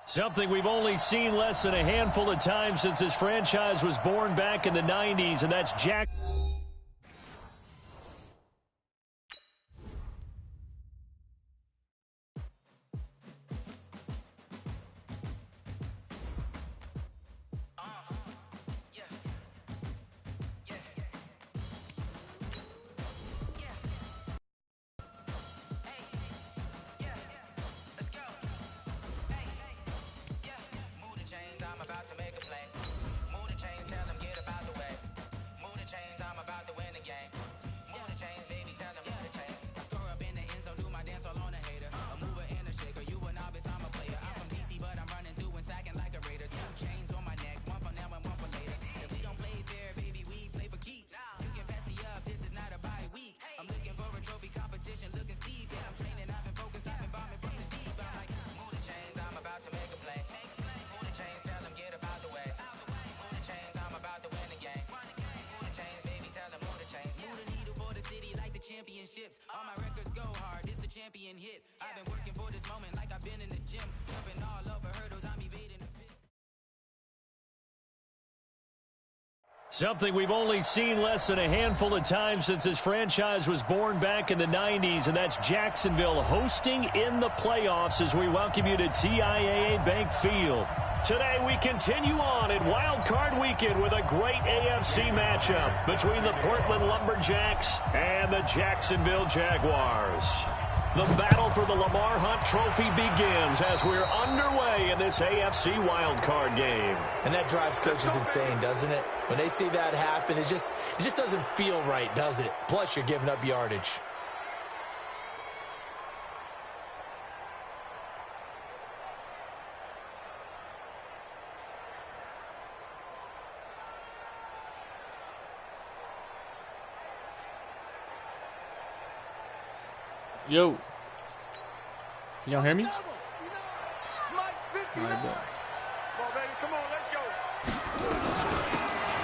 Something we've only seen less than a handful of times since this franchise was born back in the 90s, and that's Jack. Championships, all my records go hard. This a champion hit. I've been working for this moment like I've been in the gym, jumping all over hurdles. I'm evading the pit. Something we've only seen less than a handful of times since this franchise was born back in the 90s, and that's Jacksonville hosting in the playoffs as we welcome you to TIAA Bank Field. Today we continue on in Wild Card Weekend with a great AFC matchup between the Portland Lumberjacks and the Jacksonville Jaguars. The battle for the Lamar Hunt Trophy begins as we're underway in this AFC Wild Card game. And that drives coaches insane, doesn't it? When they see that happen, it just doesn't feel right, does it? Plus, you're giving up yardage. Yo, can y'all hear me? Come on, baby, come on, let's go.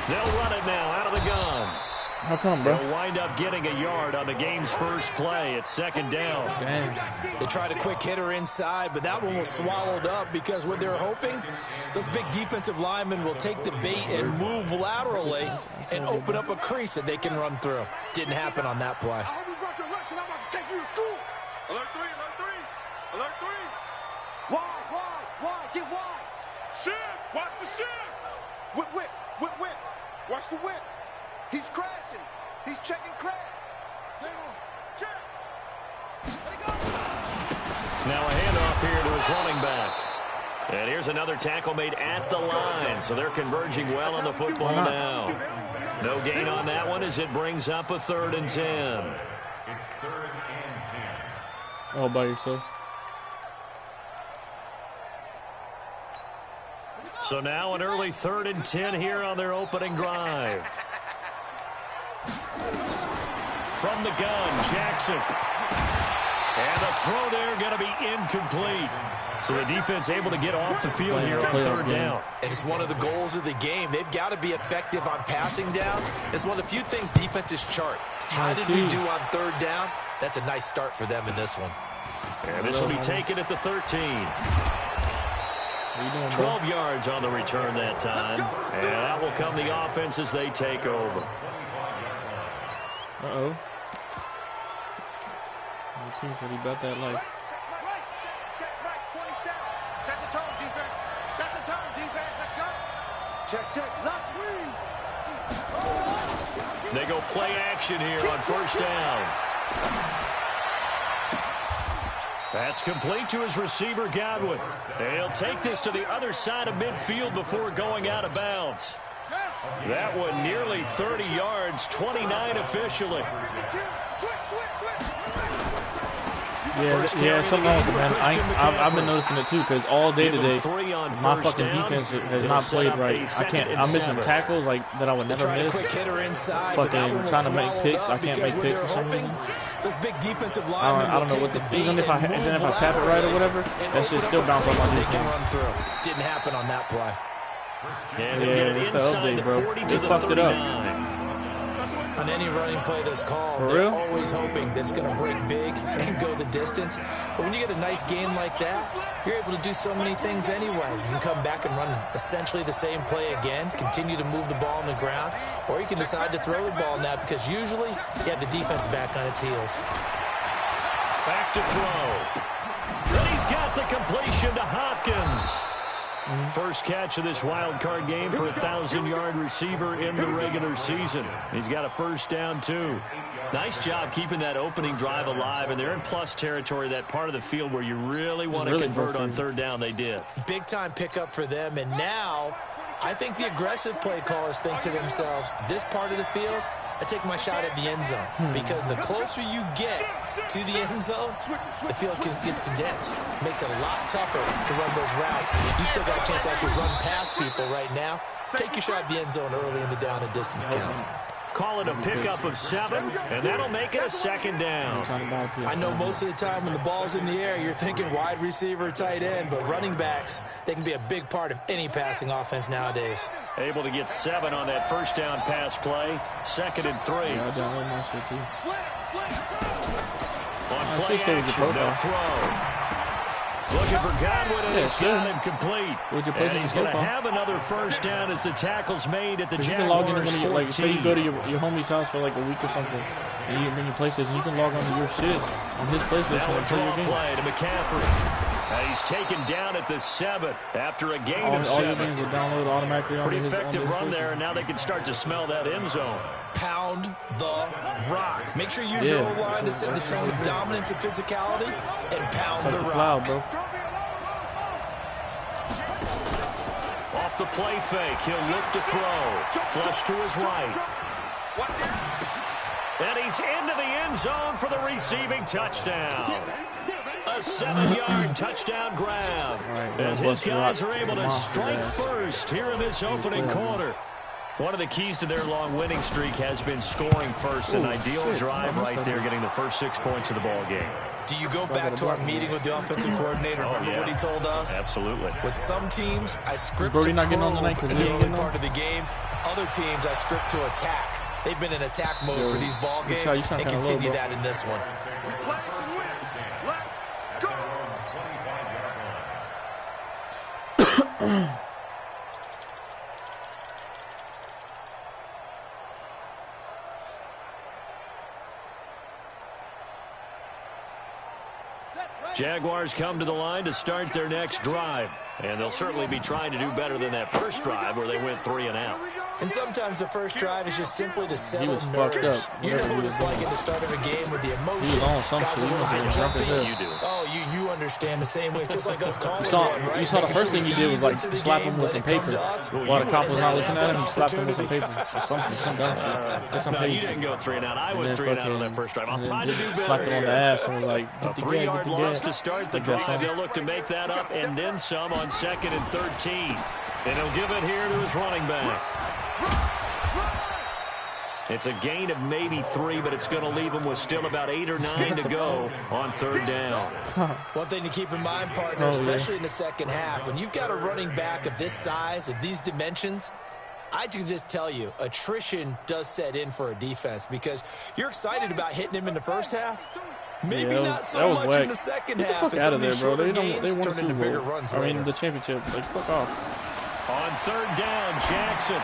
They'll run it now out of the gun. How come, bro? They'll wind up getting a yard on the game's first play. It's second down. Dang. They tried a quick hitter inside, but that one was swallowed up because what they're hoping, those big defensive linemen will take the bait and move laterally and open up a crease that they can run through. Didn't happen on that play. I hope you brought your lunch because I'm about to take you to school. Alert 3, alert 3, alert 3. Wide, get wide. Shift, watch the shift. Whip. Watch the whip. He's crashing. He's checking crash. Single, check. Let it go. Now a handoff here to his running back. And here's another tackle made at the line, so they're converging well on the football now. No gain on that one as it brings up a 3rd and 10. It's 3rd and 10. All by yourself. So now an early 3rd and 10 here on their opening drive. From the gun, Jackson. And the throw there going to be incomplete. So the defense able to get off the field here on 3rd down. And it's one of the goals of the game. They've got to be effective on passing downs. It's one of the few things defenses chart. How did we do on 3rd down? That's a nice start for them in this one. And this will be taken at the 13. 12 yards on the return that time. And that will come the offense as they take over. Uh-oh. He said he bet that life. Check right, 27. Set the tone, defense. Set the tone, defense. Let's go. Check. Left wing. They go play action here on 1st down. That's complete to his receiver, Godwin. And he'll take this to the other side of midfield before going out of bounds. That one nearly 30 yards, 29 officially. Yeah, something wrong with it, man. I've been noticing it too, because all day today, my fucking defense has not played right. I'm missing tackles like that I would never miss. Fucking trying to make picks, I can't make picks for some reason. I don't know what even if I tap it right or whatever, that shit still bounce off my defense. Didn't happen on that play. Yeah, it's the update, bro. They fucked it up. On any running play that's called, they're always hoping that it's going to break big and go the distance. But when you get a nice game like that, you're able to do so many things anyway. You can come back and run essentially the same play again, continue to move the ball on the ground, or you can decide to throw the ball now because usually you have the defense back on its heels. Back to throw. And he's got the completion to Hopkins. First catch of this wild card game for a 1,000-yard receiver in the regular season. He's got a first down, too. Nice job keeping that opening drive alive, and they're in plus territory, that part of the field where you really want to convert on third down. They did. Big-time pickup for them, and now I think the aggressive play callers think to themselves, this part of the field, I take my shot at the end zone, because the closer you get to the end zone, the field gets condensed. Makes it a lot tougher to run those routes. You still got a chance to actually run past people right now. Take your shot at the end zone early in the down and distance count. Call it a pickup of 7, and that'll make it a second down. I know most of the time when the ball's in the air, you're thinking wide receiver, tight end, but running backs, they can be a big part of any passing offense nowadays. Able to get 7 on that first down pass play. 2nd and 3. On play action, no throw. Looking for Godwin, and he's got him complete. And he's going to have another first down as the tackle's made at the Jaguars 14. Like, say you go to your homie's house for like a week or something, and you bring your PlayStation, you can log on to your shit on his PlayStation and play your game. Play to McCaffrey. And he's taken down at the 7 after a gain of 7. All your games are downloaded automatically on Pretty effective run there, and now they can start to smell that end zone. Pound the rock. Make sure you use your O-line to set the tone of dominance and physicality, and pound the rock. Bro. Off the play fake, he'll look to throw. Flush to his right. And he's into the end zone for the receiving touchdown. A 7-yard touchdown grab. As his guys are able to strike first here in this opening quarter. One of the keys to their long winning streak has been scoring first. An ideal drive right there, getting the first 6 points of the ball game. Do you go back to our meeting with the offensive coordinator? Remember what he told us? Absolutely. With some teams, I script to throw in the early part of the game. Other teams, I script to attack. They've been in attack mode for these ball games and continue that in this one. Jaguars come to the line to start their next drive. And they'll certainly be trying to do better than that first drive where they went 3 and out. And sometimes the first drive is just simply to settle nerves. You know what it's like at the start of a game with the emotion. Guys are jumping. You do. Oh, you understand the same way. It's just like us calling one, right? You saw the first thing he did was like slap him with some paper. While the cop was not looking at him, he slapped him with some paper. Some dumb shit. No, you didn't go 3 and out. I went 3 and out on that first drive. I'm trying to do better. Slapped him on the ass and was like, a 3-yard loss to start the drive. They'll look to make that up and then some on 2nd and 13. And he'll give it here to his running back. It's a gain of maybe 3, but it's going to leave him with still about 8 or 9 to go on 3rd down. One thing to keep in mind, partner, especially in the second half, when you've got a running back of this size, of these dimensions, I can just tell you, attrition does set in for a defense because you're excited about hitting him in the first half. Maybe not so much in the second half. Get the fuck out of there, bro. They won a Super Bowl. I mean, the championship. Like, fuck off. On 3rd down, Jackson.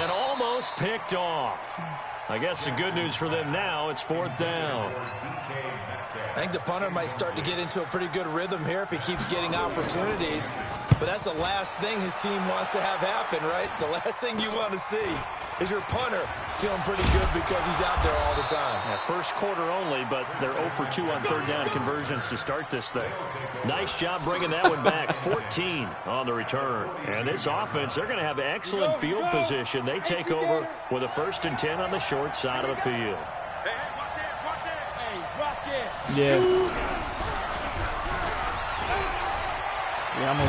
And almost picked off. I guess the good news for them now, it's 4th down. I think the punter might start to get into a pretty good rhythm here if he keeps getting opportunities. But that's the last thing his team wants to have happen, right? The last thing you want to see is your punter feeling pretty good because he's out there all the time. Yeah, first quarter only, but they're 0 for 2 on 3rd down conversions to start this thing. Nice job bringing that one back. 14 on the return. And this offense, they're going to have excellent field position. They take over with a 1st and 10 on the short side of the field. Yeah.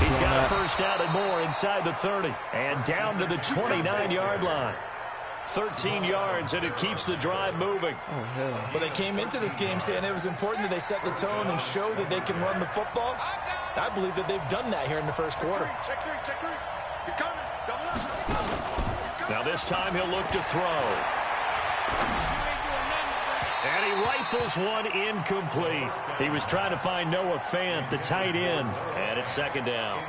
He's got a first down and more inside the 30. And down to the 29-yard line. 13 yards, and it keeps the drive moving. Oh, hell. Well, they came into this game saying it was important that they set the tone and show that they can run the football. I believe that they've done that here in the first quarter. Check 3, check 3. He's coming. Double up. Now this time he'll look to throw. And he rifles one incomplete. He was trying to find Noah Fant, the tight end, and it's second down.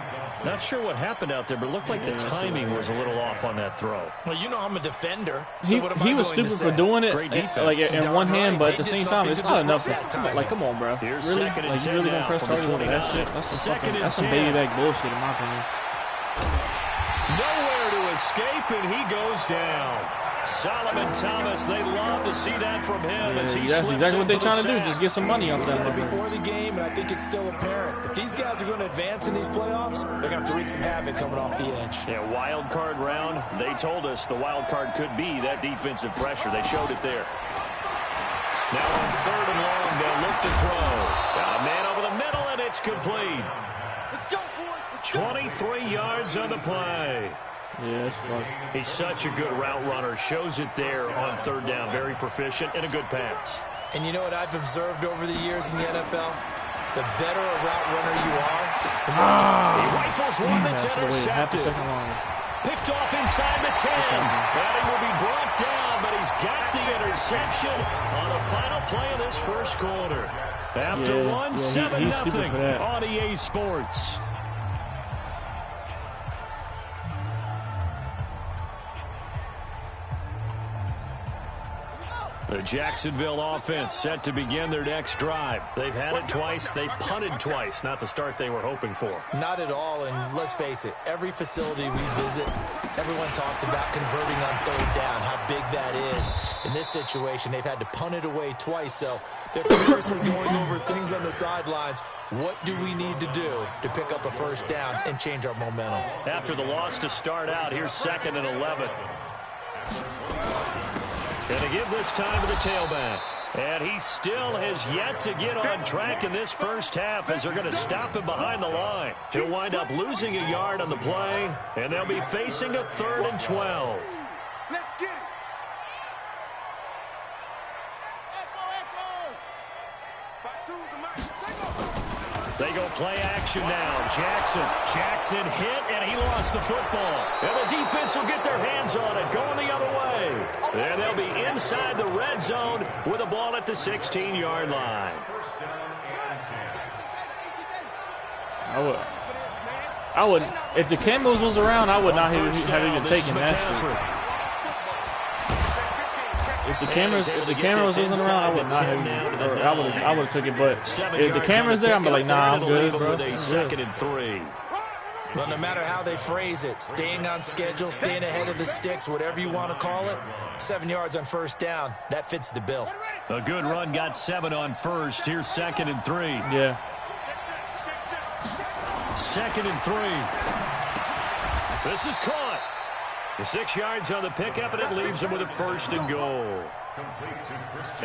Not sure what happened out there, but it looked like the timing was a little off on that throw. Well, you know I'm a defender. So he was stupid for doing it like in one hand, but at the same time, it's not enough. Like, come on, bro. Here's really? Second and Like, 10 you really now gonna press from the target with 29. that shit? That's some baby back bullshit, in my opinion. Nowhere to escape, and he goes down. Solomon Thomas, they love to see that from him as he that's exactly what they're trying to do. Just get some money off that. We said it before the game, and I think it's still apparent. If these guys are going to advance in these playoffs, they're going to have to wreak some havoc coming off the edge. Yeah, wild card round. They told us the wild card could be that defensive pressure. They showed it there. Now on third and long, they'll look to throw. Got a man over the middle, and it's complete. Let's go, boys. 23 yards on the play. Yeah, it's fun. He's such a good route runner. Shows it there on third down. Very proficient and a good pass. And you know what I've observed over the years in the NFL? The better a route runner you are, the more he rifles one that's intercepted. Picked off inside the 10. And he will be brought down, but he's got the interception on the final play of this first quarter. After 7-0 on EA Sports. The Jacksonville offense set to begin their next drive. They've had it twice. They've punted twice. Not the start they were hoping for. Not at all, and let's face it, every facility we visit, everyone talks about converting on third down, how big that is. In this situation, they've had to punt it away twice, so they're furiously going over things on the sidelines. What do we need to do to pick up a first down and change our momentum? After the loss to start out, here's 2nd and 11. Going to give this time to the tailback. And he still has yet to get on track in this first half as they're going to stop him behind the line. He'll wind up losing a yard on the play, and they'll be facing a 3rd and 12. Let's get it. They go play action now. Jackson hit, and he lost the football. And the defense will get their hands on it, going the other way. And they'll be inside the red zone with a ball at the 16-yard line. I would, if the Camels was around, I would not have even taken that shit. If the cameras wasn't around, I would not have. I would have took it. But if the camera's there, I'm like, nah, I'm good, bro. 2nd and 3. Well, no matter how they phrase it, staying on schedule, staying ahead of the sticks, whatever you want to call it, 7 yards on first down, that fits the bill. A good run got 7 on first. Here's 2nd and 3. Yeah. 2nd and 3. This is caught. The 6 yards on the pickup, and it leaves him with a 1st and goal.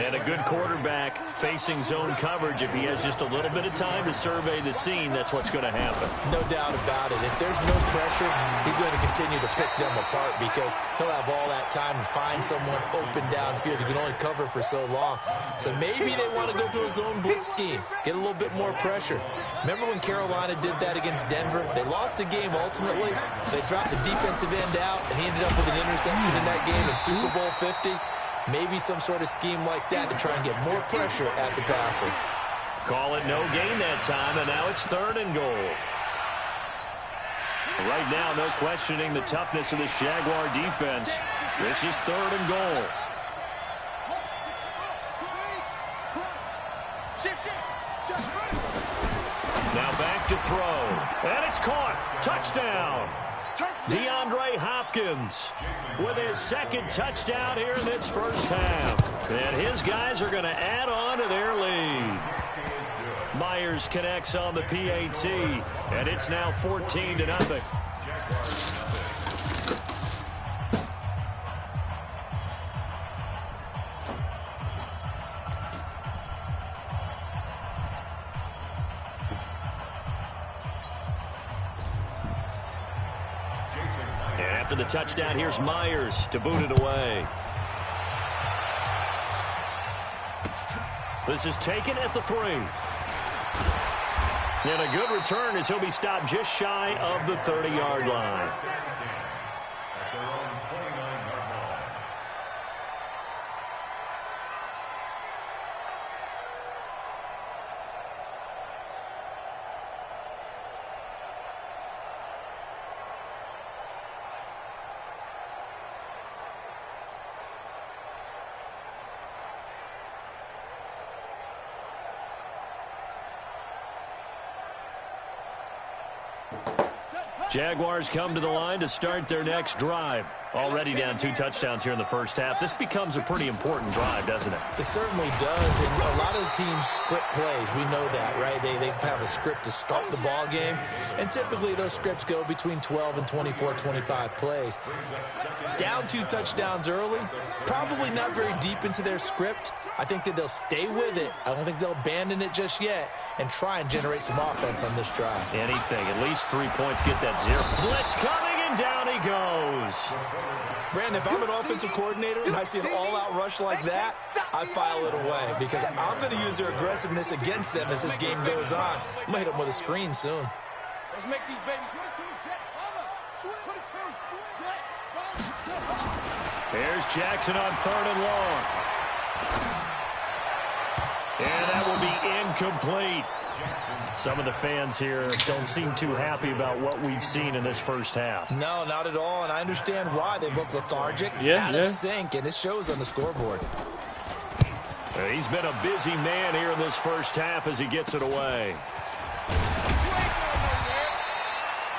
And a good quarterback facing zone coverage. If he has just a little bit of time to survey the scene, that's what's going to happen. No doubt about it. If there's no pressure, he's going to continue to pick them apart because he'll have all that time to find someone open downfield. He can only cover for so long. So maybe they want to go to a zone blitz scheme, get a little bit more pressure. Remember when Carolina did that against Denver? They lost the game ultimately. They dropped the defensive end out, and he ended up with an interception in that game in Super Bowl 50. Maybe some sort of scheme like that to try and get more pressure at the passer. Call it no gain that time, and now it's 3rd and goal. Right now, no questioning the toughness of this Jaguar defense. This is 3rd and goal. Now back to throw, and it's caught. Touchdown. DeAndre Hopkins with his 2nd touchdown here in this first half. And his guys are going to add on to their lead. Myers connects on the PAT, and it's now 14-0. After the touchdown, here's Myers to boot it away. This is taken at the 3. And a good return as he'll be stopped just shy of the 30-yard line. Jaguars come to the line to start their next drive. Already down 2 touchdowns here in the first half. This becomes a pretty important drive, doesn't it? It certainly does, and a lot of the teams script plays. We know that, right? They have a script to start the ball game, and typically those scripts go between 12 and 24, 25 plays. Down 2 touchdowns early, probably not very deep into their script. I think that they'll stay with it. I don't think they'll abandon it just yet and try and generate some offense on this drive. Anything, at least 3 points, get that 0. Blitz coming, and down he goes. Brandon, if I'm an offensive coordinator and I see an all-out rush like that, I file it away because I'm going to use their aggressiveness against them as this game goes on. I'm going to hit them with a screen soon. Let's make these babies. Here's Jackson on 3rd and long. And that will be incomplete. Some of the fans here don't seem too happy about what we've seen in this first half. No, not at all, and I understand why. They look lethargic, out of sync, and it shows on the scoreboard. He's been a busy man here in this first half as he gets it away.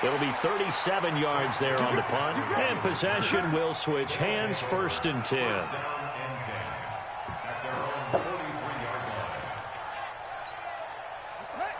It'll be 37 yards there on the punt, and possession will switch hands, 1st and 10.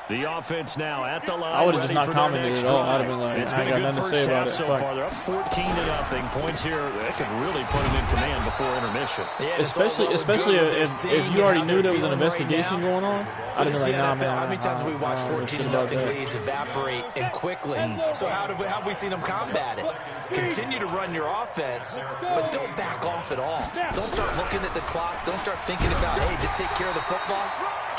The offense now at the line. I would have just not commented at all. I'd have been like, it's I been ain't got nothing to say about it. So far, they're up 14-0. Points here, that could really put them in command before intermission. Yeah, especially if you already knew there was an investigation going on. I'd have been like, nah, man. How many times we watch 14-0 leads evaporate and quickly? So how have we seen them combat it? Continue to run your offense, but don't back off at all. Don't start looking at the clock. Don't start thinking about, hey, just take care of the football.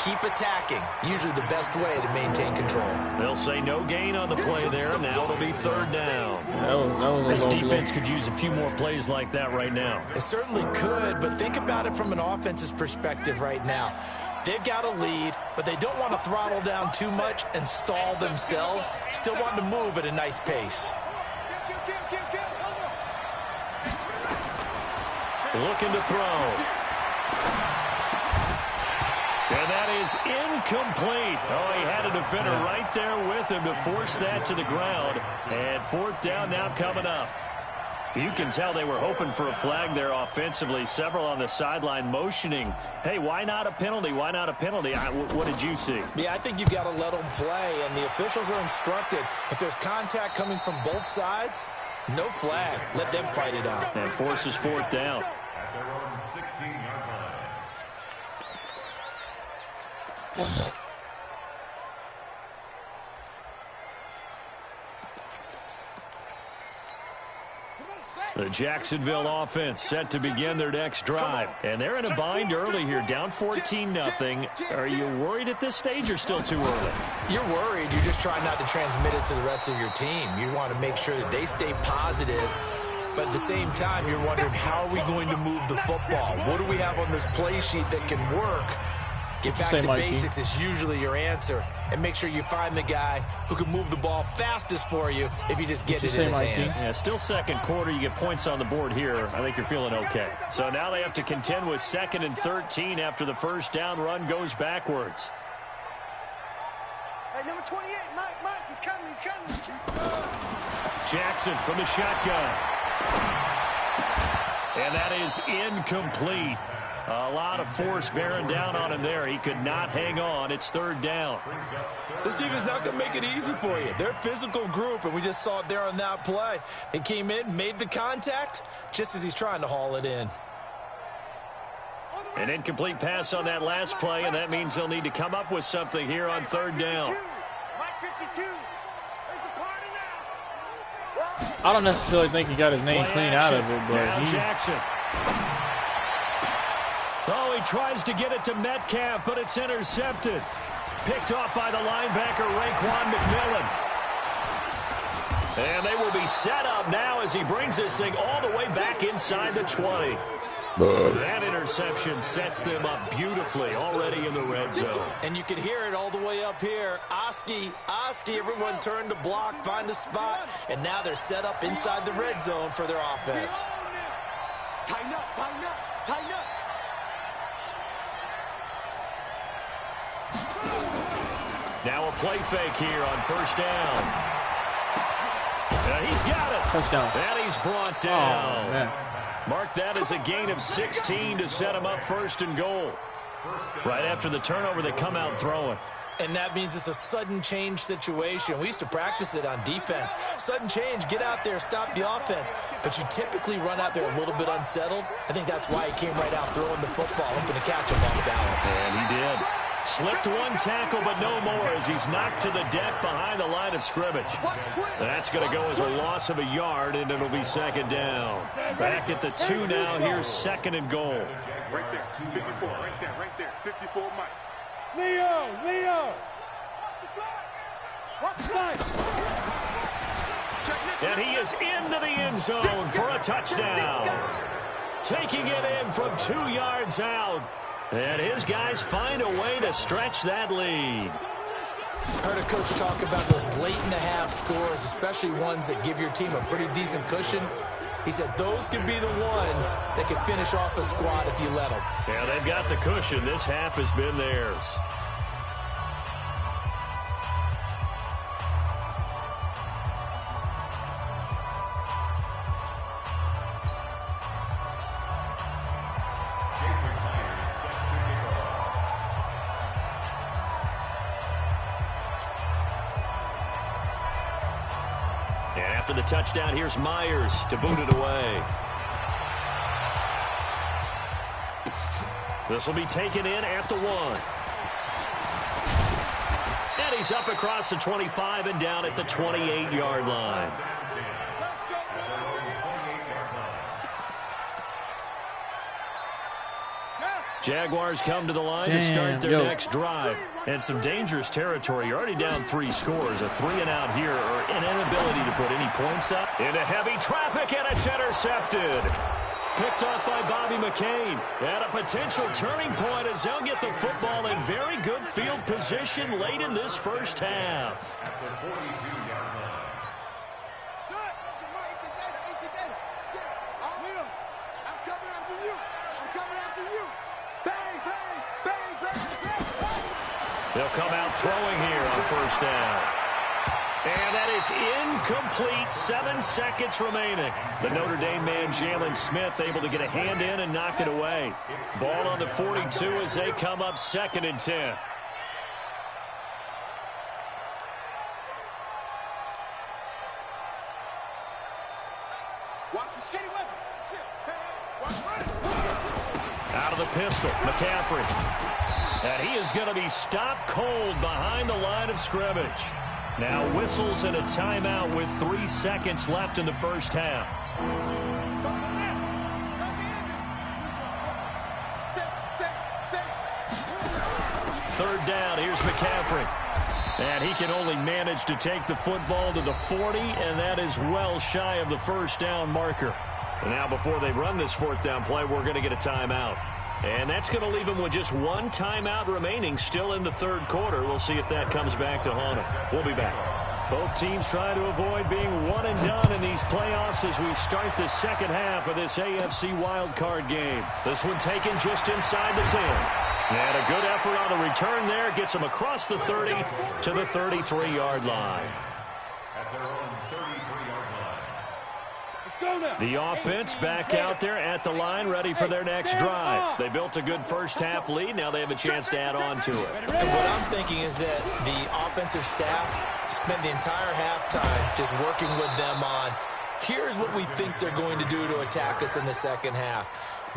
Keep attacking. Usually the best way to maintain control. They'll say no gain on the play there. Now it'll be 3rd down. That was this defense could use a few more plays like that right now. It certainly could, but think about it from an offense's perspective right now. They've got a lead, but they don't want to throttle down too much and stall themselves. Still want to move at a nice pace. Looking to throw. And that is incomplete. Oh, he had a defender right there with him to force that to the ground. And 4th down now coming up. You can tell they were hoping for a flag there offensively. Several on the sideline motioning, hey, why not a penalty? Why not a penalty? What did you see? Yeah, I think you've got to let them play. And the officials are instructed, if there's contact coming from both sides, no flag. Let them fight it out. And forces 4th down. The Jacksonville offense set to begin their next drive. And they're in a bind early here, down 14-0. Are you worried at this stage or still too early? You're worried. You're just trying not to transmit it to the rest of your team. You want to make sure that they stay positive. But at the same time, you're wondering, how are we going to move the football? What do we have on this play sheet that can work? Get back to basics is usually your answer. And make sure you find the guy who can move the ball fastest for you if you just get it in his hands. Yeah, still 2nd quarter. You get points on the board here. I think you're feeling okay. So now they have to contend with 2nd and 13 after the 1st down run goes backwards. Hey, number 28, Mike, he's coming. Jackson from the shotgun. And that is incomplete. A lot of force bearing down on him there. He could not hang on. It's 3rd down. This team is not going to make it easy for you. They're a physical group, and we just saw it there on that play. He came in, made the contact, just as he's trying to haul it in. An incomplete pass on that last play, and that means they'll need to come up with something here on 3rd down. I don't necessarily think he got his name clean out of it, but now Jackson. Oh, he tries to get it to Metcalf, but it's intercepted. Picked off by the linebacker, Raekwon McMillan. And they will be set up now as he brings this thing all the way back inside the 20. That interception sets them up beautifully already in the red zone. And you can hear it all the way up here. Oski, everyone turned to block, find a spot, and now they're set up inside the red zone for their offense. Tighten up, tighten up, tighten up. Now a play fake here on 1st down. He's got it. Touchdown. And he's brought down. Oh, man. Mark that as a gain of 16 to set him up 1st and goal. Right after the turnover, they come out throwing. And that means it's a sudden change situation. We used to practice it on defense. Sudden change, get out there, stop the offense. But you typically run out there a little bit unsettled. I think that's why he came right out throwing the football, hoping to catch him off balance. And he did. Slipped one tackle, but no more as he's knocked to the deck behind the line of scrimmage. That's going to go as a loss of a yard, and it'll be 2nd down. Back at the 2 now. Here's 2nd and goal. Right there, 54, right there, 54, Mike. Leo! And he is into the end zone for a touchdown. Taking it in from 2 yards out. And his guys find a way to stretch that lead. I heard a coach talk about those late-in-the-half scores, especially ones that give your team a pretty decent cushion. He said those can be the ones that can finish off a squad if you let them. Yeah, they've got the cushion. This half has been theirs. After the touchdown, here's Myers to boot it away. This will be taken in at the 1. And he's up across the 25 and down at the 28-yard line. Jaguars come to the line to start their next drive. And some dangerous territory. You're already down 3 scores. A 3-and-out here or an inability to put any points up. Into heavy traffic, and it's intercepted. Picked off by Bobby McCain. And a potential turning point as they'll get the football in very good field position late in this first half. They'll come out throwing here on 1st down. And that is incomplete. 7 seconds remaining. The Notre Dame man, Jalen Smith, able to get a hand in and knock it away. Ball on the 42 as they come up 2nd and 10. Out of the pistol, McCaffrey. And he is going to be stopped cold behind the line of scrimmage. Now whistles and a timeout with 3 seconds left in the first half. 3rd down, here's McCaffrey. And he can only manage to take the football to the 40, and that is well shy of the 1st down marker. And now before they run this 4th down play, we're going to get a timeout. And that's going to leave him with just 1 timeout remaining still in the 3rd quarter. We'll see if that comes back to haunt him. We'll be back. Both teams trying to avoid being one and done in these playoffs as we start the 2nd half of this AFC wildcard game. This one taken just inside the 10. And a good effort on the return there. Gets him across the 30 to the 33-yard line. The offense back out there at the line, ready for their next drive. They built a good first half lead. Now they have a chance to add on to it. And what I'm thinking is that the offensive staff spent the entire halftime just working with them on, here's what we think they're going to do to attack us in the 2nd half.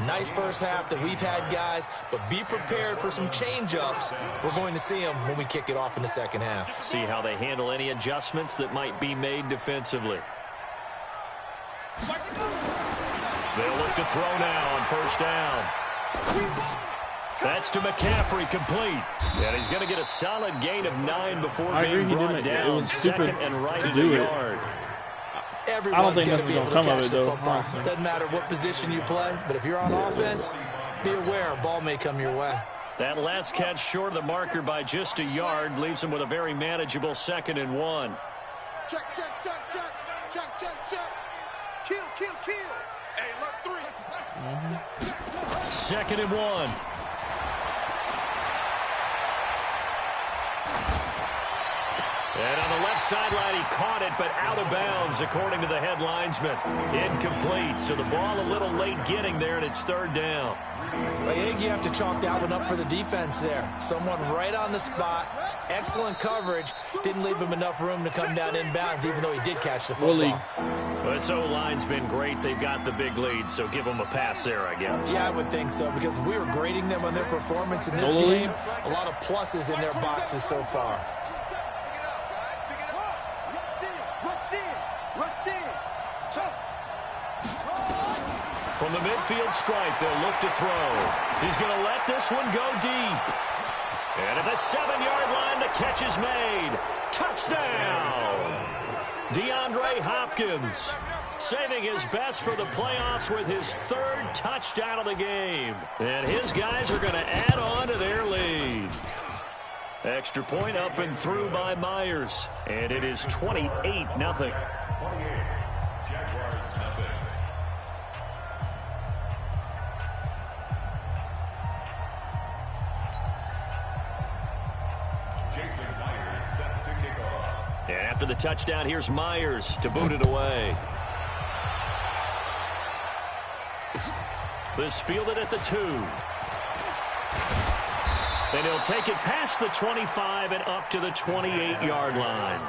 Nice first half that we've had, guys, but be prepared for some change-ups. We're going to see them when we kick it off in the 2nd half. See how they handle any adjustments that might be made defensively. They'll look to throw now on 1st down. That's to McCaffrey, complete. And he's going to get a solid gain of 9 before being brought down. It was stupid 2nd and right to at do the it. yard. Everyone's I don't think going nothing's to be going able to to come of catch it, the though. football. Doesn't matter what position you play, but if you're on offense, be aware a ball may come your way. That last catch short of the marker by just a yard leaves him with a very manageable 2nd and 1. Check. Kill. Hey, look, 3. 2nd and 1. And on the left sideline, he caught it, but out of bounds, according to the head linesman. Incomplete, so the ball a little late getting there, and it's third down. I think you have to chalk that one up for the defense there. Someone right on the spot, excellent coverage, didn't leave him enough room to come down inbounds, even though he did catch the football. Well, this O-line's been great. They've got the big lead, so give them a pass there, I guess. Yeah, I would think so, because we were grading them on their performance in this game. A lot of pluses in their boxes so far. From the midfield stripe, they'll look to throw. He's going to let this one go deep. And at the 7-yard line, the catch is made. Touchdown! DeAndre Hopkins saving his best for the playoffs with his third touchdown of the game. And his guys are going to add on to their lead. Extra point up and through by Myers. And it is 28-0. And after the touchdown, here's Myers to boot it away. This fielded at the 2. And he'll take it past the 25 and up to the 28-yard line.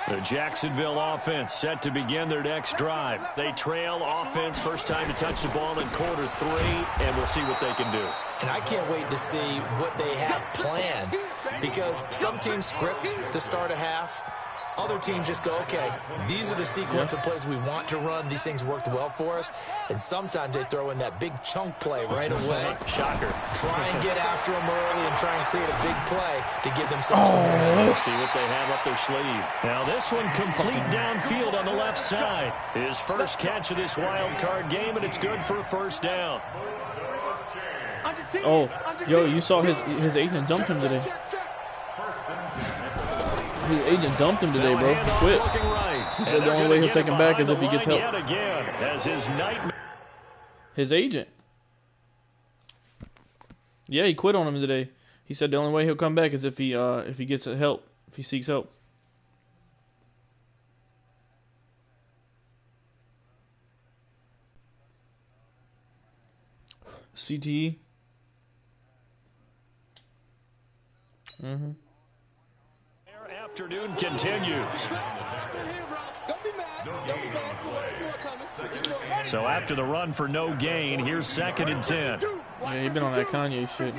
The Jacksonville offense set to begin their next drive. They trail offense, first time to touch the ball in quarter 3, and we'll see what they can do. And I can't wait to see what they have planned, because some teams script to start a half. Other teams just go, okay, these are the sequence of plays we want to run. These things worked well for us. And sometimes they throw in that big chunk play right away. Shocker. Try and get after them early and try and create a big play to give themselves some momentum. We'll see what they have up their sleeve. Now this one complete downfield on the left side. His first catch of this wild card game, and it's good for a first down. Oh, yo, you saw his agent dumped him today. His agent dumped him today, bro. He quit. He said the only way he'll take him back is if he gets help. His agent. Yeah, he quit on him today. He said the only way he'll come back is if he gets help, if he seeks help. CTE. Afternoon continues. So after the run for no gain, here's 2nd and 10. Yeah, he's been on that Kanye shit.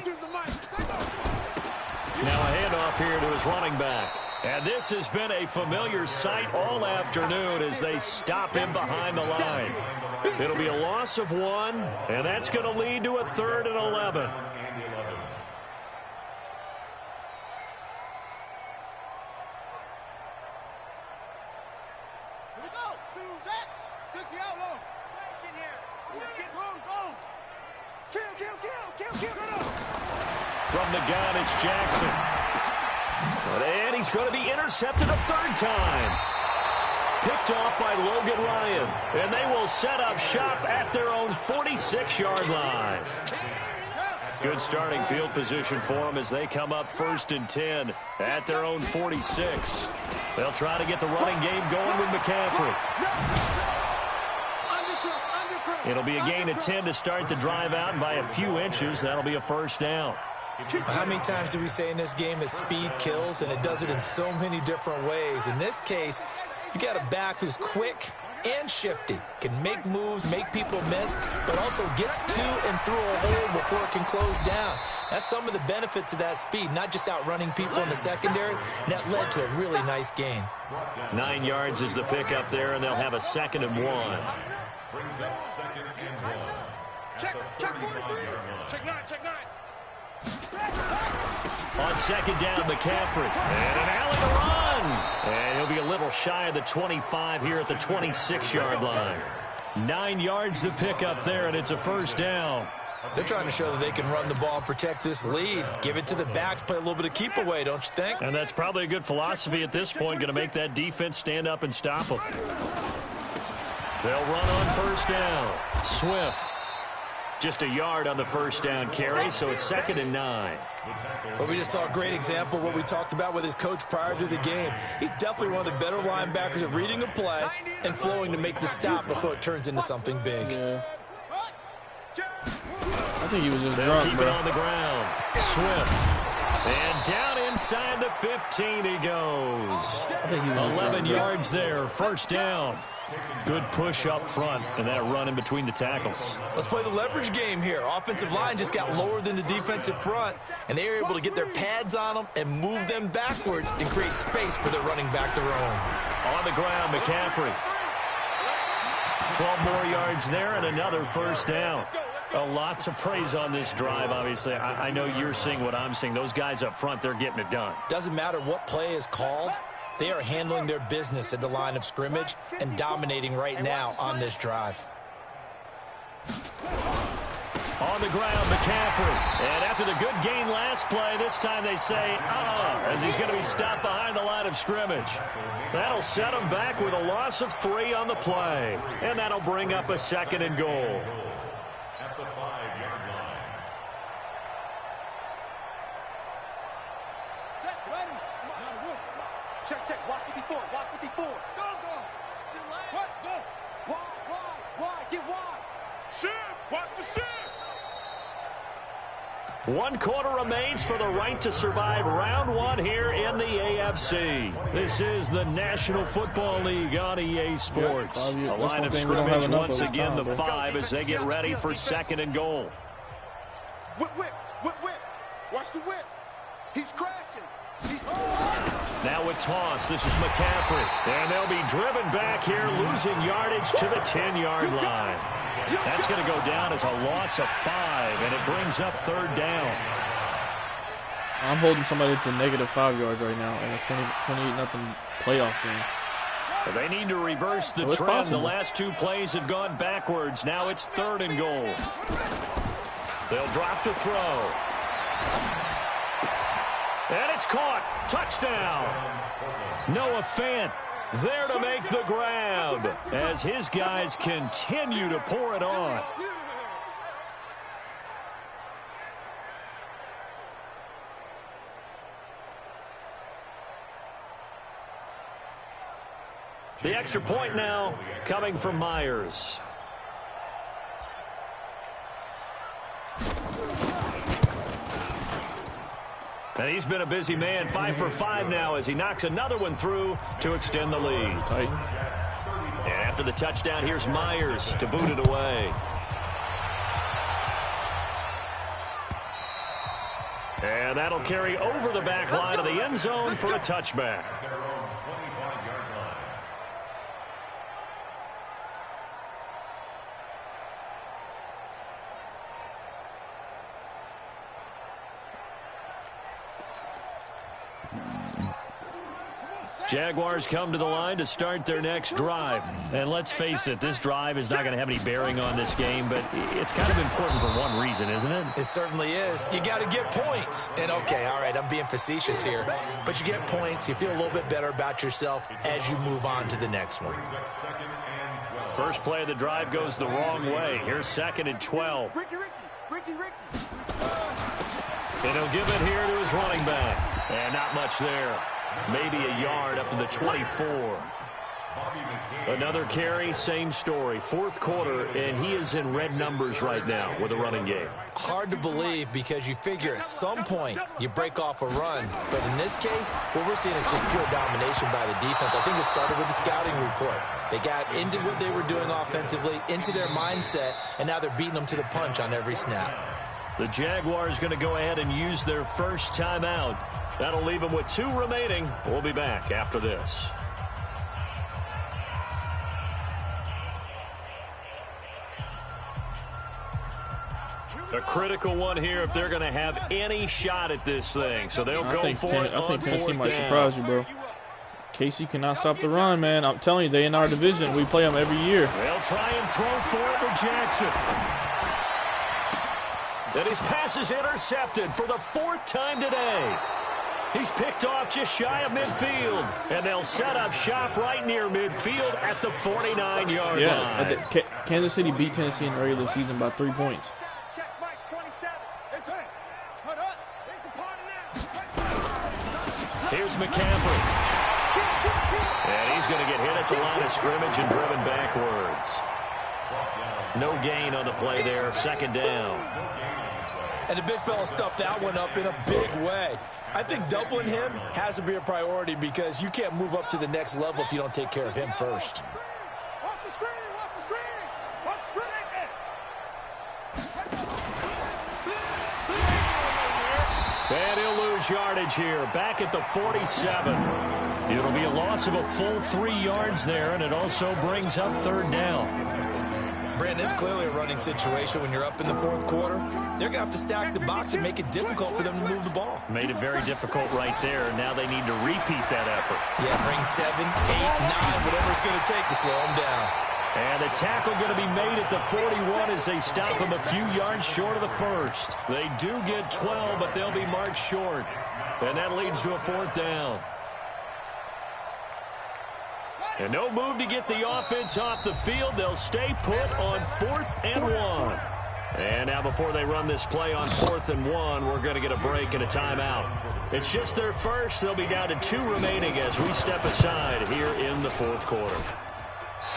Now a handoff here to his running back. And this has been a familiar sight all afternoon as they stop him behind the line. It'll be a loss of 1, and that's going to lead to a 3rd and 11. From the gun, it's Jackson. And he's going to be intercepted a 3rd time. Picked off by Logan Ryan. And they will set up shop at their own 46-yard line. Good starting field position for them as they come up 1st and 10 at their own 46. They'll try to get the running game going with McCaffrey. It'll be a gain of 10 to start the drive out, and by a few inches, that'll be a first down. How many times do we say in this game that speed kills, and it does it in so many different ways? In this case, you got a back who's quick and shifty, can make moves, make people miss, but also gets to and through a hole before it can close down. That's some of the benefits of that speed, not just outrunning people in the secondary, and that led to a really nice gain. 9 yards is the pickup there, and they'll have a 2nd and 1. Brings up 2nd and 1. Check 43. Check 9, check 9. On 2nd down, McCaffrey. And an alley to run. And he'll be a little shy of the 25 here at the 26-yard line. 9 yards to pick up there, and it's a first down. They're trying to show that they can run the ball and protect this lead. Give it to the backs, play a little bit of keep away, don't you think? And that's probably a good philosophy at this point, going to make that defense stand up and stop them. They'll run on first down. Swift just a yard on the first down carry, so it's 2nd and 9. Well, we just saw a great example of what we talked about with his coach prior to the game. He's definitely one of the better linebackers at reading a play and flowing to make the stop before it turns into something big. Yeah. I think he was just drunk, keep bro. it on the ground. Swift. And down inside the 15 he goes. I think he was 11 yards there, first down. Good push up front, and that run in between the tackles. Let's play the leverage game here. Offensive line just got lower than the defensive front, and they were able to get their pads on them and move them backwards and create space for their running back to roam. On the ground, McCaffrey. 12 more yards there and another first down. A lot to praise on this drive, obviously. I know you're seeing what I'm seeing. Those guys up front, they're getting it done. Doesn't matter what play is called. They are handling their business at the line of scrimmage and dominating right now on this drive. On the ground, McCaffrey. And after the good gain last play, this time they say, as he's going to be stopped behind the line of scrimmage. That'll set him back with a loss of 3 on the play. And that'll bring up a 2nd and goal. At the 5-yard line. Check, ready. Check. Watch 54. Go. What? Go. Wide. Get wide. Shift. Watch the shift. 1 quarter remains for the right to survive round 1 here in the AFC. This is the National Football League on EA Sports. The line of scrimmage once again the 5 as they get ready for 2nd and goal. Whip. Watch the whip. He's crashing. Now a toss. This is McCaffrey. And they'll be driven back here, losing yardage to the 10-yard line. That's going to go down as a loss of 5, and it brings up 3rd down. I'm holding somebody to -5 yards right now in a 28-0 playoff game. Well, they need to reverse the trend. Possible. The last 2 plays have gone backwards. Now it's 3rd and goal. They'll drop to throw. And it's caught. Touchdown. Noah Fant there to make the grab as his guys continue to pour it on. The extra point now coming from Myers. And he's been a busy man, 5 for 5 now as he knocks another one through to extend the lead. Tight. And after the touchdown, here's Myers to boot it away. And that'll carry over the back line of the end zone for a touchback. Jaguars come to the line to start their next drive. And let's face it, this drive is not going to have any bearing on this game, but it's kind of important for one reason, isn't it? It certainly is. You got to get points. And, okay, all right, I'm being facetious here. But you get points. You feel a little bit better about yourself as you move on to the next one. First play of the drive goes the wrong way. Here's 2nd and 12. Ricky. And he'll give it here to his running back. And not much there. Maybe a yard up to the 24. Another carry, same story. 4th quarter, and he is in red numbers right now with a running game. Hard to believe because you figure at some point you break off a run. But in this case, what we're seeing is just pure domination by the defense. I think it started with the scouting report. They got into what they were doing offensively, into their mindset, and now they're beating them to the punch on every snap. The Jaguars going to go ahead and use their first timeout. That'll leave them with 2 remaining. We'll be back after this. A critical one here if they're going to have any shot at this thing. So they'll go for it. I think Tennessee might surprise you, bro. KC cannot stop the run, man. I'm telling you, they in our division. We play them every year. They'll try and throw for it to Jackson. And his pass is intercepted for the 4th time today. He's picked off just shy of midfield. And they'll set up shop right near midfield at the 49-yard line. Kansas City beat Tennessee in the regular season by 3 points. Here's McCaffrey. And he's going to get hit at the line of scrimmage and driven backwards. No gain on the play there, second down. And the big fella stuffed that one up in a big way. I think doubling him has to be a priority because you can't move up to the next level if you don't take care of him first. Watch the screen, watch the screen, watch the screen. And he'll lose yardage here, back at the 47. It'll be a loss of a full 3 yards there, and it also brings up third down. Brandon, it's clearly a running situation when you're up in the fourth quarter. They're going to have to stack the box and make it difficult for them to move the ball. Made it very difficult right there. Now they need to repeat that effort. Yeah, bring 7, 8, 9, whatever it's going to take to slow them down. And the tackle going to be made at the 41 as they stop him a few yards short of the first. They do get 12, but they'll be marked short. And that leads to a fourth down. And no move to get the offense off the field. They'll stay put on 4th and 1. And now before they run this play on 4th and 1, we're going to get a break and a timeout. It's just their first. They'll be down to 2 remaining as we step aside here in the fourth quarter.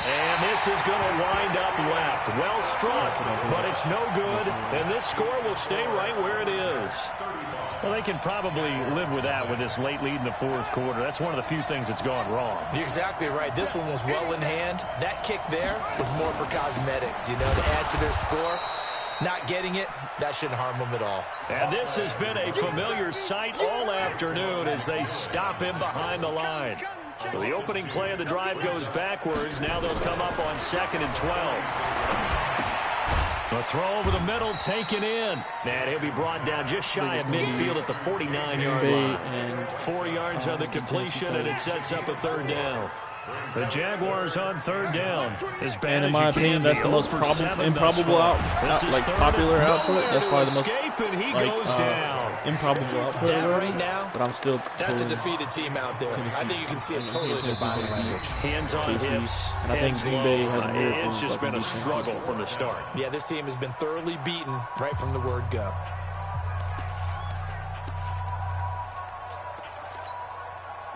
And this is going to wind up left. Well struck, but it's no good. And this score will stay right where it is. Well, they can probably live with that with this late lead in the fourth quarter. That's one of the few things that's gone wrong. You're exactly right. This one was well in hand. That kick there was more for cosmetics, you know, to add to their score. Not getting it, that shouldn't harm them at all. And this has been a familiar sight all afternoon as they stop him behind the line. So the opening play of the drive goes backwards. Now they'll come up on 2nd and 12. A throw over the middle, taken in. And he'll be brought down just shy of midfield at the 49-yard line. 4 yards on the completion, and it sets up a third down. The Jaguars on third down. As bad and in my opinion, that's the most popular output. That's probably the most improbable output right now. But I'm still. That's a defeated team out there. I think you can see it totally in their body language. Hands on hips. And I think Green Bay has a miracle. It's just been a struggle from the start. Yeah, this team has been thoroughly beaten right from the word go.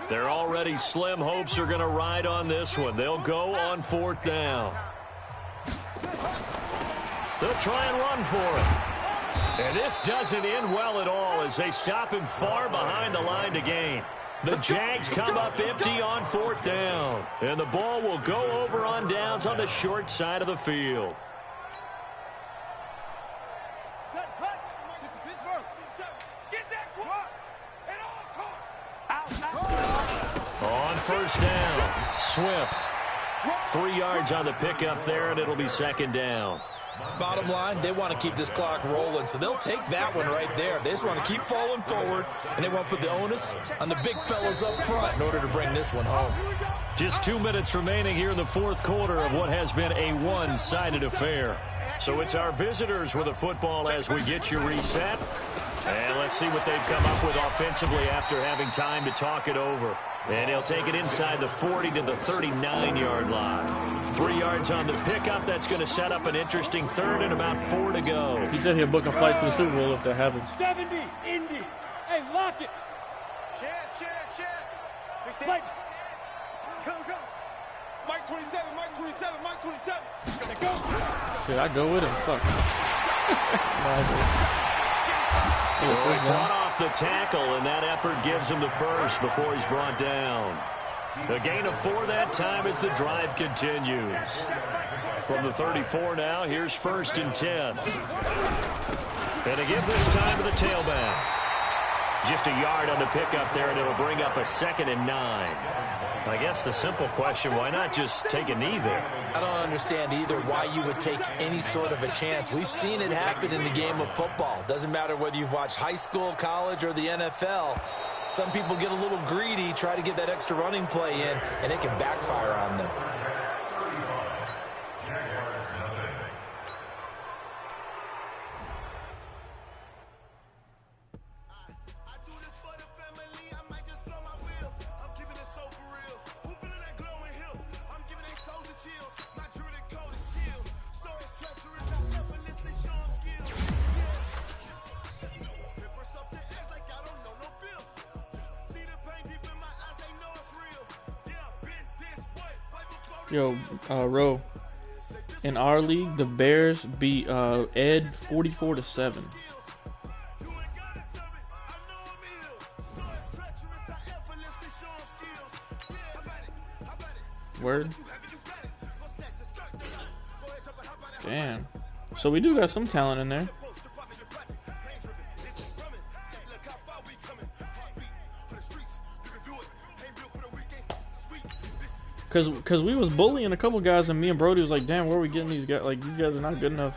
They're already slim hopes are going to ride on this one. They'll go on 4th down. They'll try and run for it. And this doesn't end well at all as they stop him far behind the line to gain. The Jags come up empty on 4th down. And the ball will go over on downs on the short side of the field. On 1st down, Swift. 3 yards on the pickup there, and it'll be 2nd down. Bottom line, they want to keep this clock rolling, so they'll take that one right there. They just want to keep falling forward, and they want to put the onus on the big fellas up front in order to bring this one home. Just 2 minutes remaining here in the fourth quarter of what has been a one-sided affair. So it's our visitors with the football as we get you reset. And let's see what they've come up with offensively after having time to talk it over. And he'll take it inside the 40 to the 39-yard line. 3 yards on the pickup. That's going to set up an interesting third and about 4 to go. He said he'll book a flight to the Super Bowl if that happens. 70, Indy. Hey, lock it. Chance. Mike. Come. Mike 27, Mike 27, Mike 27. Go. Should I go with him? Fuck. He fought off the tackle, and that effort gives him the first before he's brought down. A gain of 4 that time as the drive continues. From the 34 now, here's 1st and 10. And to give this time to the tailback. Just a yard on the pickup there, and it'll bring up a 2nd and 9. I guess the simple question, why not just take a knee there? I don't understand either why you would take any sort of a chance. We've seen it happen in the game of football. Doesn't matter whether you've watched high school, college, or the NFL. Some people get a little greedy, try to get that extra running play in, and it can backfire on them. See the pain deep Yo, Ro. In our league, the Bears beat Ed 44-7. Word. Damn. So we do got some talent in there. Cause we was bullying a couple guys, and me and Brody was like, damn, where are we getting these guys? Like, these guys are not good enough.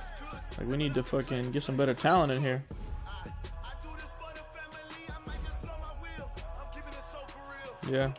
Like, we need to fucking get some better talent in here. Yeah.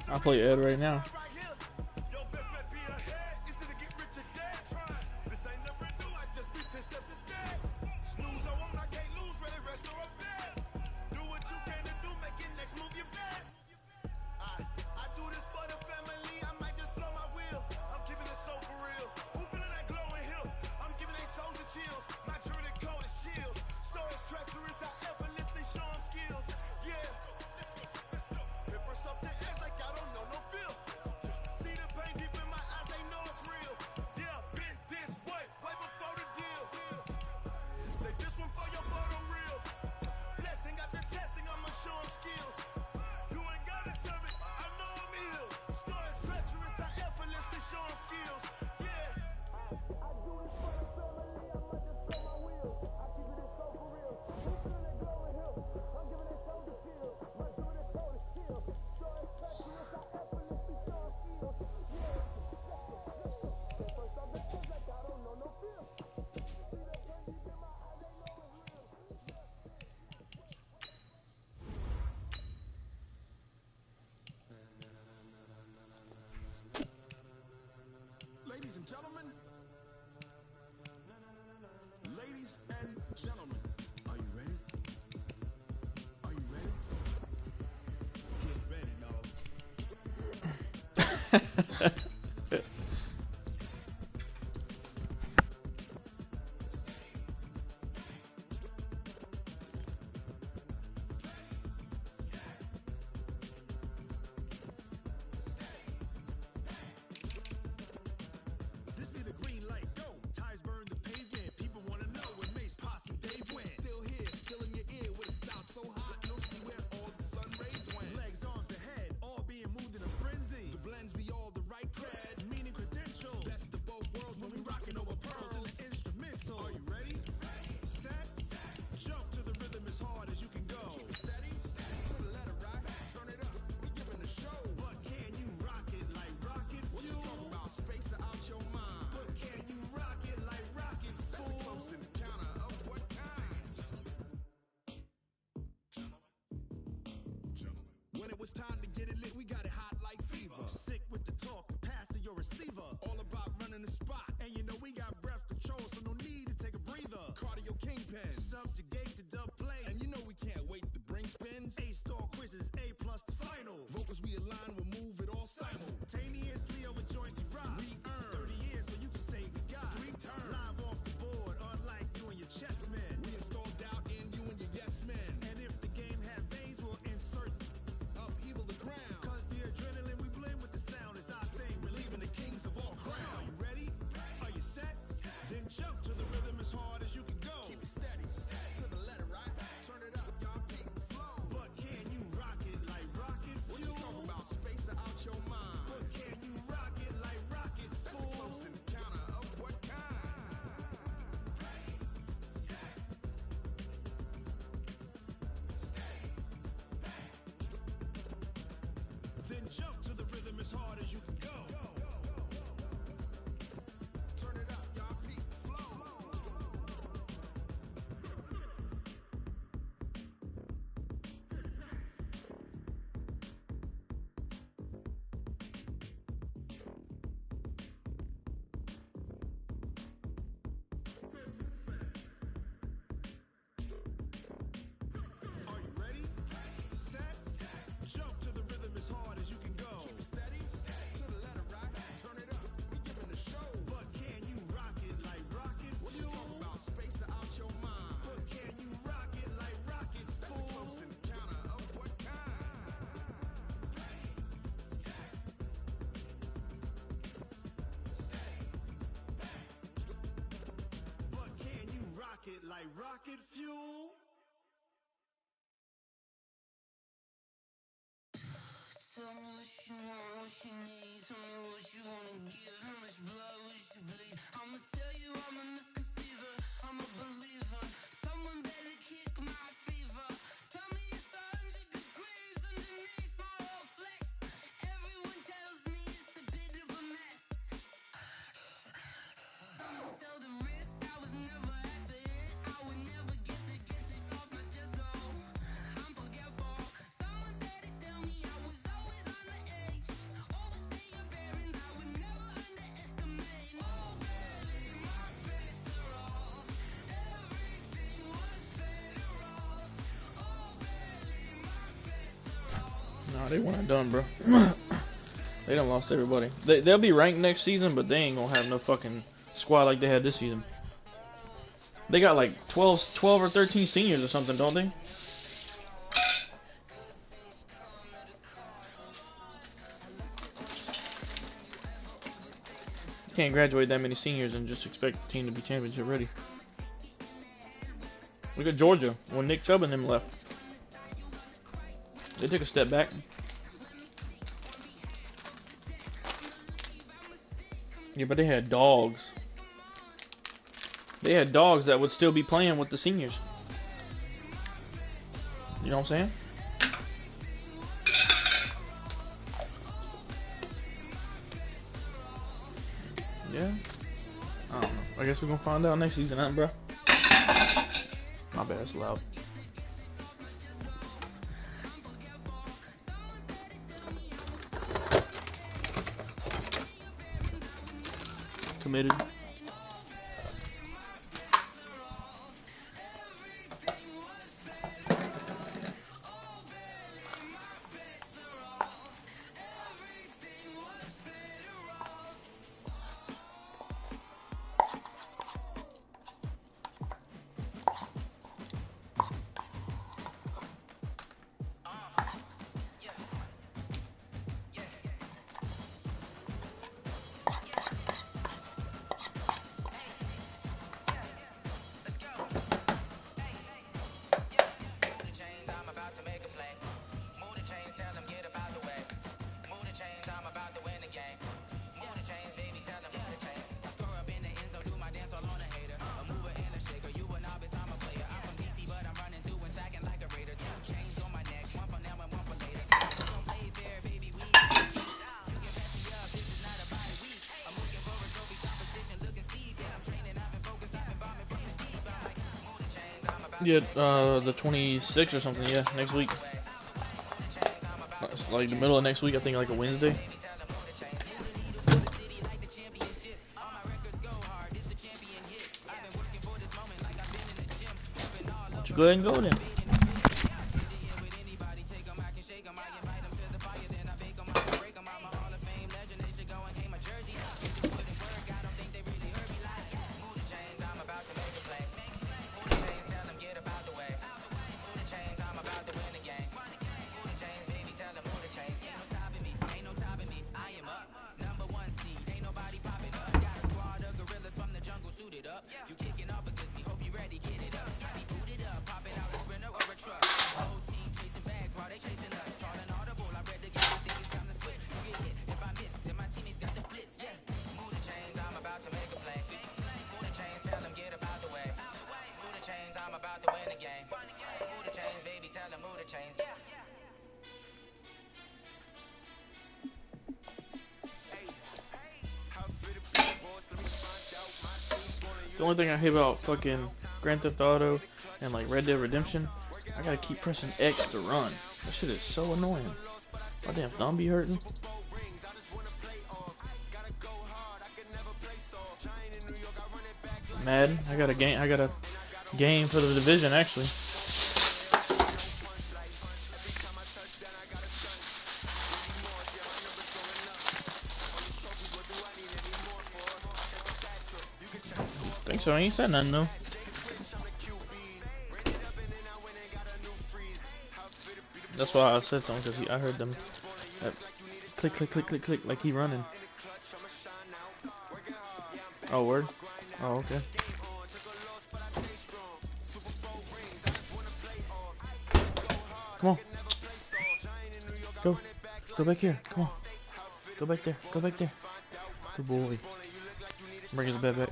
I play Ed right now. Ladies and gentlemen, are you ready? Are you ready? Get ready, dog. When it was time to get it lit, we got it hot like fever. Sick with the talk, pass to your receiver. All about running the spot, and you know we got breath control, so no need to take a breather. Cardio kingpin, subjugate the dub play, and you know we can't wait to bring spins. A-star quizzes, A+ the final. Vocals we align, we'll move it all simultaneously over joints we rock. We earn 30 years, so you can say we got 3 turns live off the board, unlike you and your chess men. We install doubt in you and your yes men, and if the game had veins, we'll insert upheaval the ground. Cause the adrenaline we blend with the sound is our thing, relieving the kings of all crowns. So are you ready? Are you set? Then jump to the rhythm as hard as you can go. Keep it steady, to the letter, right? Turn it up, y'all keep the flow. But can you rock it like rocket fuel? What you talking about? Space or out like rocket fuel. Tell me what you want, what you need. Tell me what you wanna give. How much blood would you bleed? I'ma tell you I'm a misconceiver. I'm a believer. Someone better kick my fever. Tell me it's 100 degrees underneath my whole flesh. Everyone tells me it's a bit of a mess. I'ma tell the risk. I was never at the end. I would never get it off my chest though. I'm forgetful. Someone better tell me I was always on the edge. Overstay your bearings. I would never underestimate. Oh, barely my bets are off. Everything was better off. Oh, barely my bets are off. Nah, they weren't done, bro. They done lost everybody. They'll be ranked next season, but they ain't gonna have no fucking squad like they had this season. They got like 12 or 13 seniors or something, don't they? You can't graduate that many seniors and just expect the team to be championship ready. Look at Georgia when Nick Chubb and them left. They took a step back. Yeah, but they had dogs. They had dogs that would still be playing with the seniors. You know what I'm saying? Yeah. I don't know. I guess we're gonna find out next season, huh, bro? My bad, it's loud. Committed. Yeah, the 26th or something, yeah, next week. Like the middle of next week, I think, like a Wednesday. Why don't you go ahead and go then? The only thing I hate about fucking Grand Theft Auto and like Red Dead Redemption, I gotta keep pressing X to run. That shit is so annoying. My damn thumb be hurting. Madden, I got a game for the division actually. Think so? I ain't said nothing though. That's why I said something, because I heard them click, click, click, click, click, like he running. Oh, word? Oh, okay. Come on. Go. Go back here. Come on. Go back there. Go back there. Good boy. Bring his bed back.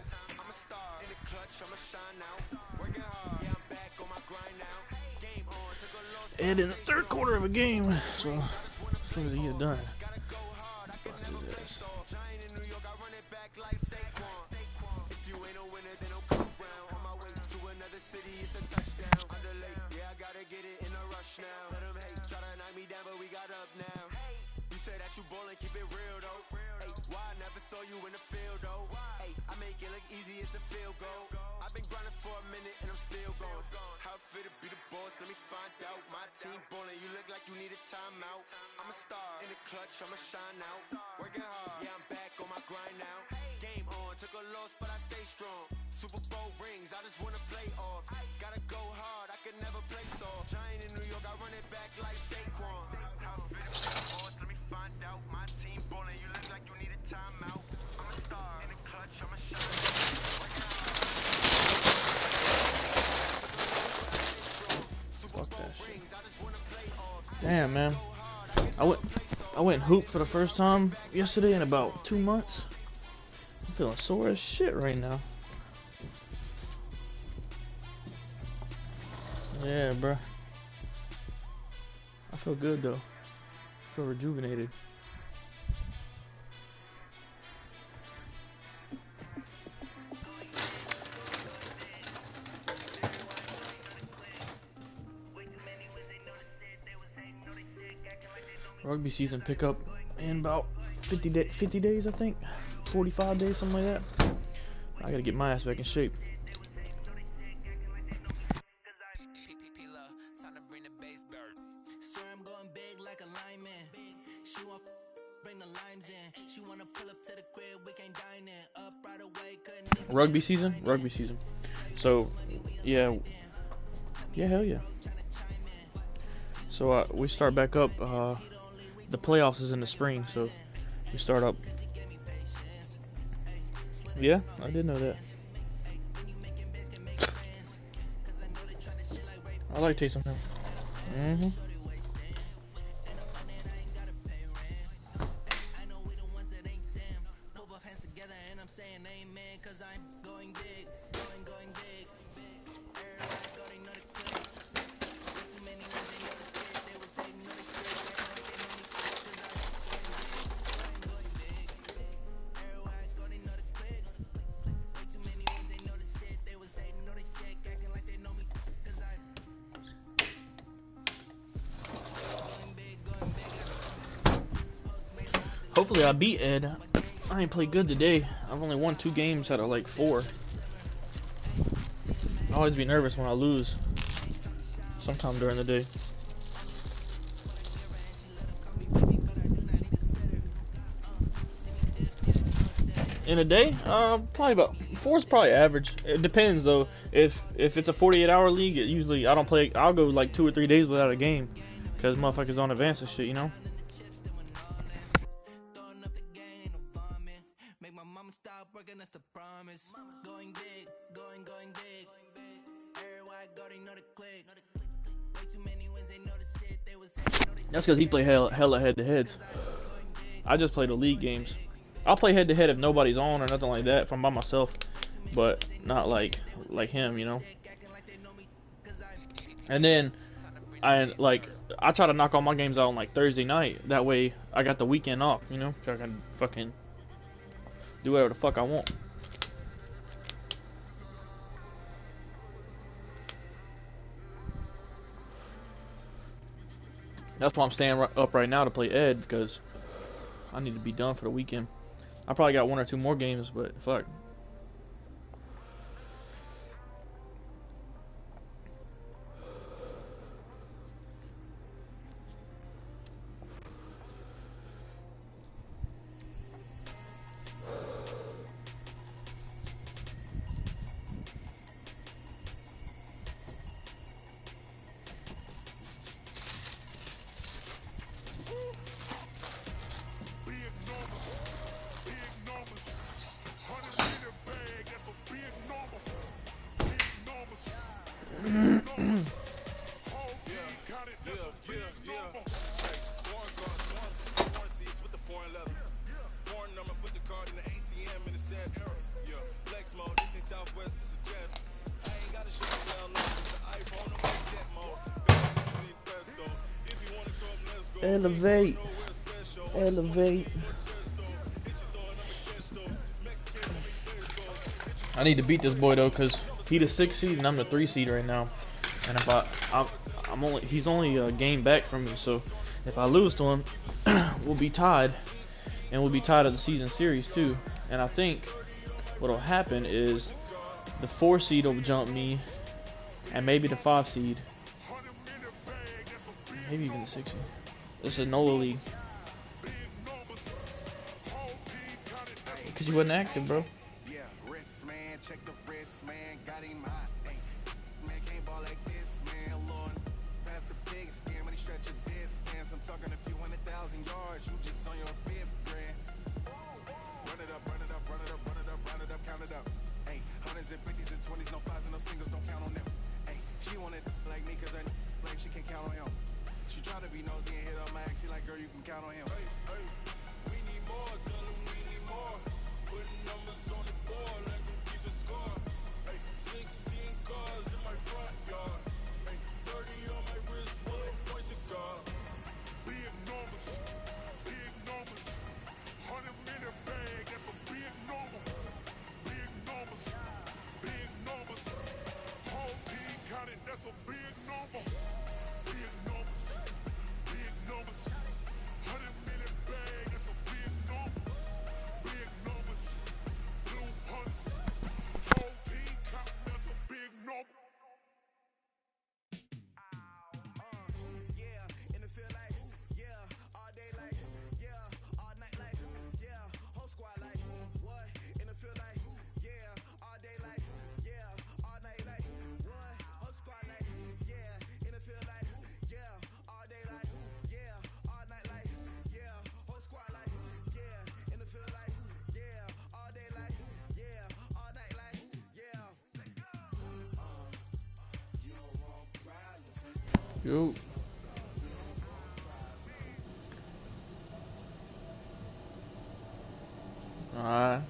And in the third quarter of a game, so as soon as he gets done, bust his ass. Let me find out my team ballin'. You look like you need a timeout. I'm a star in the clutch, I'ma shine out. Working hard, yeah, I'm back on my grind now. Game on, took a loss, but I stay strong. Super Bowl rings, I just wanna play off. Gotta go hard, I can never play soft. Giant in New York, I run it back like Saquon. Let me find out my team ballin'. You look like you need a timeout. I'm a star in the clutch, I'ma shine out. Fuck that shit. Damn, man. I went hoop for the first time yesterday in about 2 months. I'm feeling sore as shit right now. Yeah, bruh. I feel good though. I feel rejuvenated. Rugby season pickup in about 50 days, I think. 45 days, something like that. I gotta get my ass back in shape. Rugby season? Rugby season. So, yeah. Yeah, hell yeah. So, we start back up. The playoffs is in the spring, so we start up. Yeah, I did know that. I like Taysom Hill. Mm-hmm. Hopefully I beat Ed. I ain't played good today. I've only won 2 games out of like 4. I always be nervous when I lose. Sometime during the day. In a day? Probably about 4 is probably average. It depends though. If it's a 48-hour league, it usually I don't play. I'll go like 2 or 3 days without a game, cause motherfuckers on advance and shit, you know. That's because he play hella head-to-heads. I just play the league games. I'll play head-to-head if nobody's on or nothing like that if I'm by myself, but not like him, you know. And then I try to knock all my games out on like Thursday night. That way I got the weekend off, you know, so I can fucking do whatever the fuck I want. That's why I'm staying up right now to play Ed, because I need to be done for the weekend. I probably got 1 or 2 more games, but fuck. Elevate. Elevate. I need to beat this boy though, cause he the 6th seed and I'm the 3 seed right now. And if he's only a game back from me. So if I lose to him, we'll be tied, and we'll be tied of the season series too. And I think what'll happen is the 4 seed will jump me, and maybe the 5 seed, maybe even the 6 seed. It's a NOLA league. Cause he wasn't active, bro. Yeah, wrist man, check the wrist man, got him hot. Ay, man can't ball like this, man. Lord, pass the big skin when he stretch a distance. I'm talking a few 100,000 yards, you just on your 5th grand. Run it up, run it up, run it up, run it up, run it up, count it up. Ay, hundreds and 50s and 20s, no 5s and no singles, don't count on them. Ay, she wanted like me cause I like she can't count on him. She try to be nosy and hit up my ex, she like, girl, you can count on him. Hey, hey, we need more, tell them we need more. Putting numbers on the board, let them keep the score. Hey, 16 cars in my front yard. Hey, 30 on my wrist, one point to God. Big numbers, 100-minute bag, that's a big number. Big numbers, whole team counted, that's a big number. Big numbers, 100-minute bag, that's a big number. Big numbers, blue hunts, whole team counting, that's a big number. Yeah, in the field like, yeah, all day like, yeah, all night like, yeah, whole squad like, what? In the field like, yeah, all day like, yeah, all night like, what? Whole squad like, yeah, in the field like, yeah, all day like, yeah, all night like, yeah, whole squad like, yeah, in the field like, yeah, all day like, yeah, all night like, yeah. You don't want problems. Yo. Alright.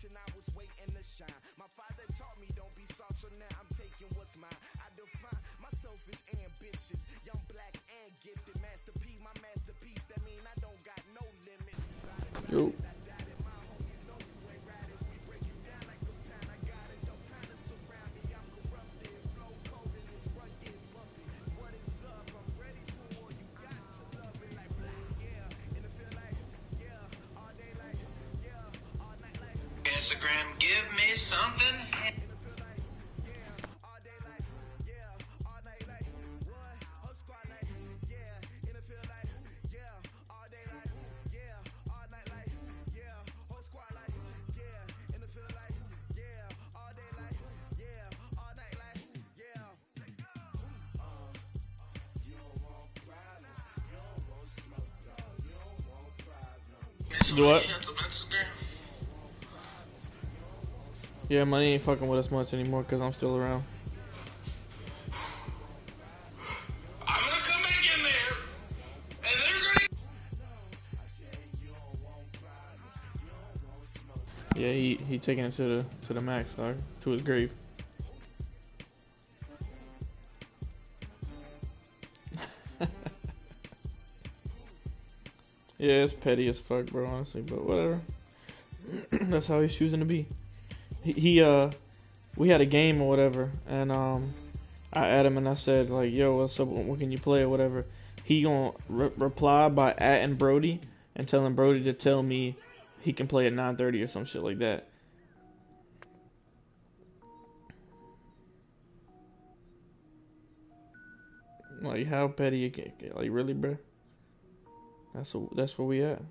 I was waiting to shine. My father taught me don't be soft, so now I'm taking what's mine. I define myself as ambitious, young, black, and gifted. Master P, my masterpiece. That mean I don't got no limits. Yo. Instagram, give me something. Yeah. You what? got some Instagram? Yeah, money ain't fucking with us much anymore because I'm still around. I'm gonna come back in there, and they're gonna. Yeah, he taking it to the max, dog, to his grave. Yeah, it's petty as fuck, bro, honestly, but whatever. That's how he's choosing to be. We had a game or whatever, and I added him and I said like, yo, what's up? What can you play or whatever? He gonna reply by @ing Brody and telling Brody to tell me he can play at 9:30 or some shit like that. Like, how petty you can get? Like, really, bro? That's where we at.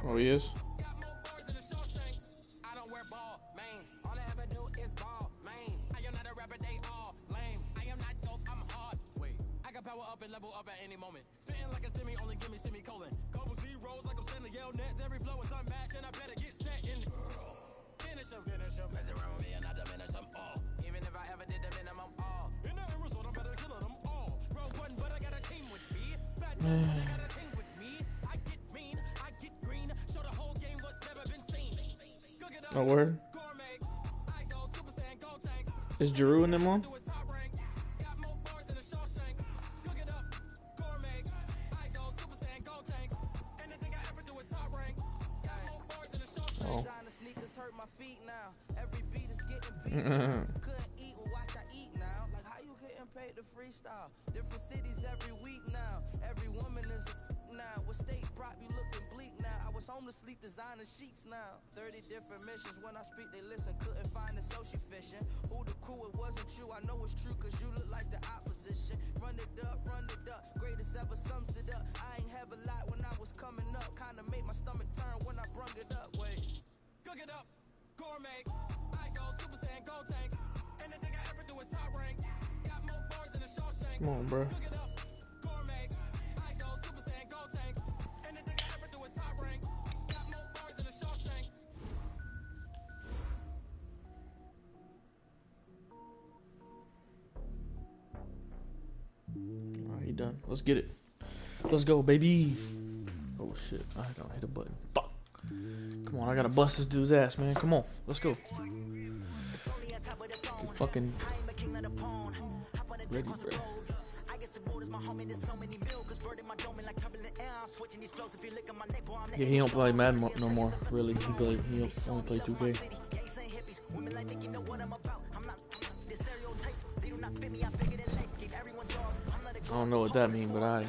Oh, he is? Oh, word? Is Giroux in them on? Oh. Freestyle, different cities every week now. Every woman is now. What state prop you looking bleak now? I was home to sleep, designer sheets now. 30 different missions. When I speak, they listen. Couldn't find it, so she fishing. Who the crew? It wasn't you. I know it's true, cause you look like the opposition. Run it up, greatest ever sums it up. I ain't have a lot when I was coming up. Kinda made my stomach turn when I brung it up. Wait, cook it up, gourmet. I go Super Saiyan, go tank. Anything I ever do is top rank. Come on, bro. Alright, he done. Let's get it. Let's go, baby. Oh shit, I gotta hit a button. Fuck. Come on, I gotta bust this dude's ass, man. Come on, let's go. Fucking ready, bro. Yeah, he don't play Madden no more. Really, he only play 2K. I don't know what that means, but I.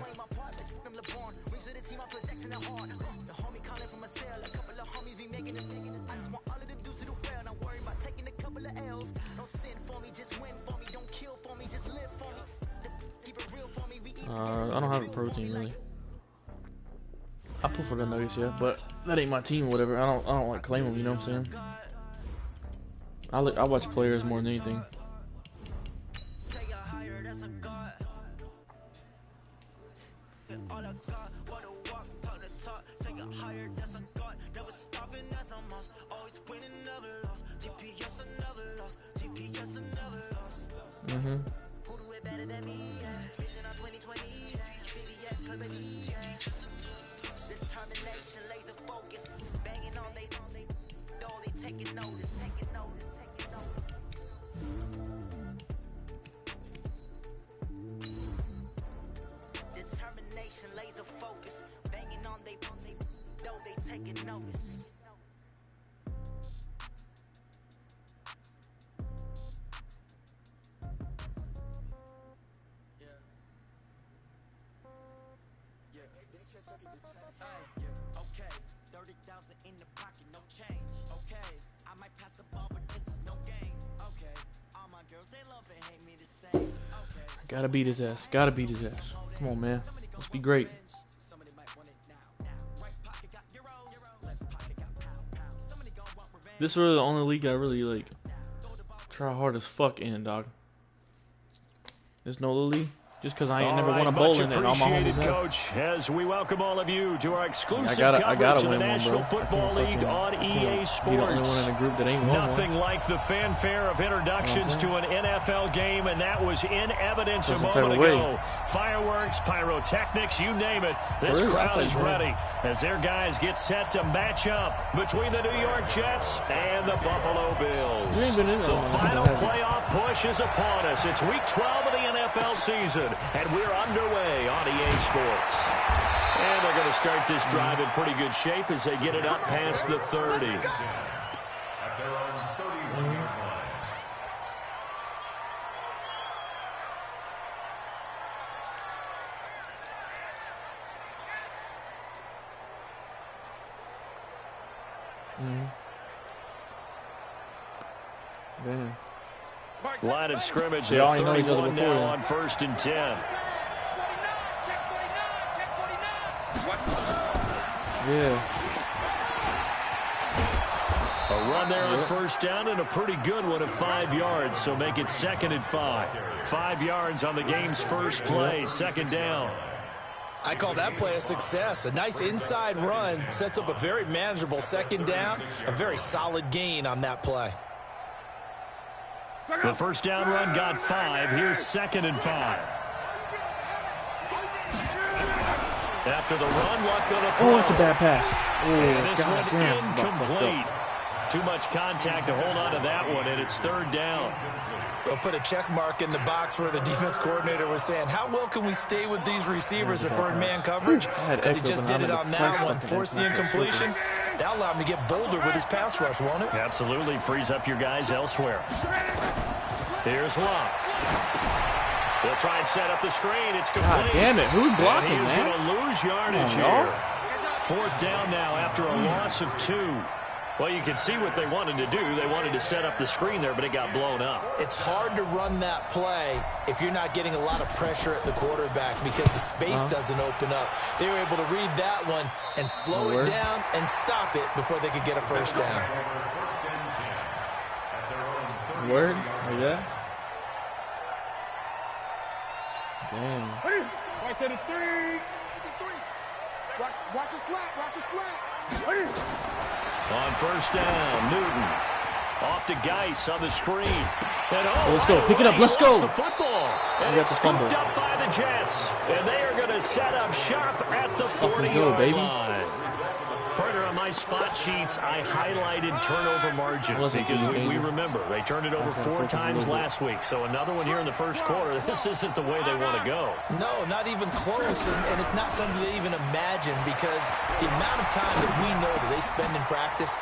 I don't have a pro team really. I pull for the Nuggets, yeah, but that ain't my team or whatever. I don't like claim them, you know what I'm saying? I watch players more than anything. Okay, 30,000 in the pocket, no change. Okay, I might pass the ball, but this is no game. Okay, all my girls, they love and hate me the same. Okay, gotta beat his ass. Gotta beat his ass. Come on, man. Let's be great. Somebody might want it now. Right pocket got euro, left pocket got pound. Somebody go This is really the only league I really like try hard as fuck in, dog. There's no little league. Just because I ain't never won a bowl in it and all my homies have. Coach, as we welcome all of you to our exclusive I gotta coverage of the win National one, bro. Football League on EA Sports. Be the only one in the group that ain't won Nothing one. like the fanfare of introductions to an NFL game, and that was in evidence a That's moment the type of ago. Fireworks, pyrotechnics, you name it. This crowd is ready as their guys get set to match up between the New York Jets and the Buffalo Bills. You ain't been in The final playoff push is upon us. It's week 12 of the NFL season, and we're underway on EA Sports. And they're going to start this drive in pretty good shape as they get it up past the 30. At their own 31-yard line. Damn. Line of scrimmage, They at already know each other 31 before, now yeah. on 1st and 10. Yeah. A run there on 1st down and a pretty good one of 5 yards, so make it 2nd and 5. 5 yards on the game's first play, 2nd down. I call that play a success. A nice inside run sets up a very manageable 2nd down, a very solid gain on that play. The 1st down run got 5. Here's 2nd and 5. After the run, luck on the throw. Oh, it's a bad pass. And this God one damn. incomplete. Too much contact to hold on to that one, and it's 3rd down. We'll put a check mark in the box where the defense coordinator was saying, how well can we stay with these receivers if we're in man coverage? Because he just did it on that one, forced the incompletion. That'll allow him to get bolder with his pass rush, won't it? Absolutely frees up your guys elsewhere. Here's Love. They'll try and set up the screen. It's complete. God damn it. Who's blocking, and he's man? going to lose yardage here. 4th down now after a loss of 2. Well, you can see what they wanted to do. They wanted to set up the screen there, but it got blown up. It's hard to run that play if you're not getting a lot of pressure at the quarterback because the space doesn't open up. They were able to read that one and slow it down and stop it before they could get a 1st down. Word? Like that? Damn. Right to the 3. Watch a slant. Watch a slant. On 1st down, Newton. Off to Geis on the screen. And Let's go. Pick it up. Let's go. The football. And it's scooped up by the Jets. And they are going to set up shop at the 40-yard line. Partner, on my spot sheets, I highlighted turnover margin because we remember they turned it over 4 times last week. So another one here in the 1st quarter. This isn't the way they want to go. No, not even close, and it's not something they even imagine because the amount of time that we know that they spend in practice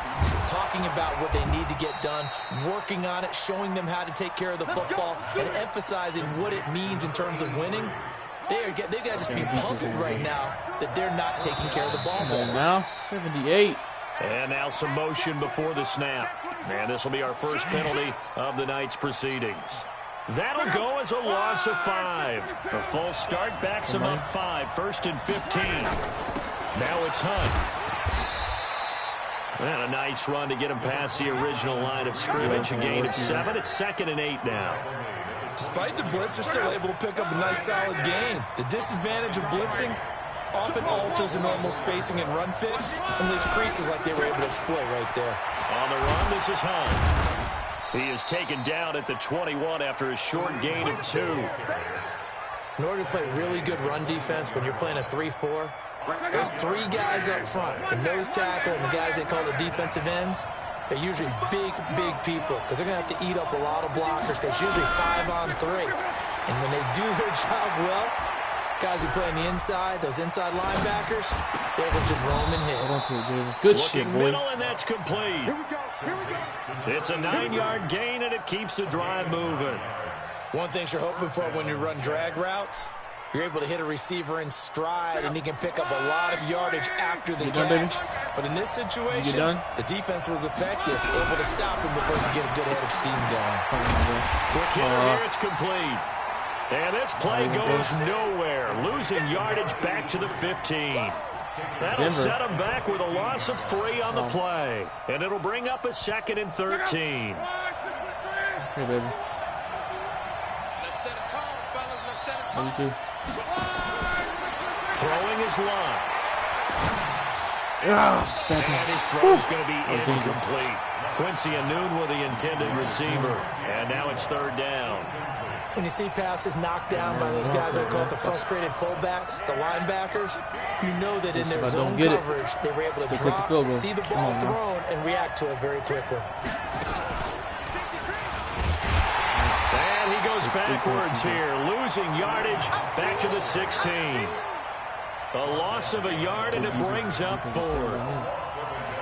talking about what they need to get done, working on it, showing them how to take care of the football, and emphasizing what it means in terms of winning. They got to just be puzzled right now that they're not taking care of the ball. Now, 78. And now some motion before the snap. And this will be our first penalty of the night's proceedings. That'll go as a loss of 5. A false start backs them up 5. 1st and 15. Now it's Hunt. And a nice run to get him past the original line of scrimmage. A gain of 7. It's 2nd and 8 now. Despite the blitz, they're still able to pick up a nice solid gain. The disadvantage of blitzing often alters the normal spacing and run fits and leaves creases like they were able to exploit right there. On the run, this is Hunt. He is taken down at the 21 after a short gain of 2. In order to play really good run defense when you're playing a 3-4, there's 3 guys up front, the nose tackle and the guys they call the defensive ends. They're usually big people because they're going to have to eat up a lot of blockers because usually 5 on 3. And when they do their job well, guys who play on the inside, those inside linebackers, they're able to just roam and hit. Good shit, boy. Middle, and that's complete. Here we go. It's a 9-yard gain, and it keeps the drive moving. One thing you're hoping for when you run drag routes, you're able to hit a receiver in stride, and he can pick up a lot of yardage after the catch. But in this situation, the defense was effective, able to stop him before he get a good head of steam going. Quick hitter here, it's complete. And this play goes nowhere, losing yardage back to the 15. That'll set him back with a loss of 3 on the play. And it'll bring up a 2nd and 13. Hey, baby. Let's set a tone, fellas. Let's set a tone. You too. Throwing his line. And his throw is going to be incomplete. Quincy Anoon with the intended receiver. And now it's 3rd down. When you see passes knocked down by those guys I call the frustrated fullbacks, the linebackers, you know that in their zone coverage, they were able to drop, see the ball thrown, and react to it very quickly. And he goes backwards here, losing yardage back to the 16. A loss of a yard, and it brings up 4th.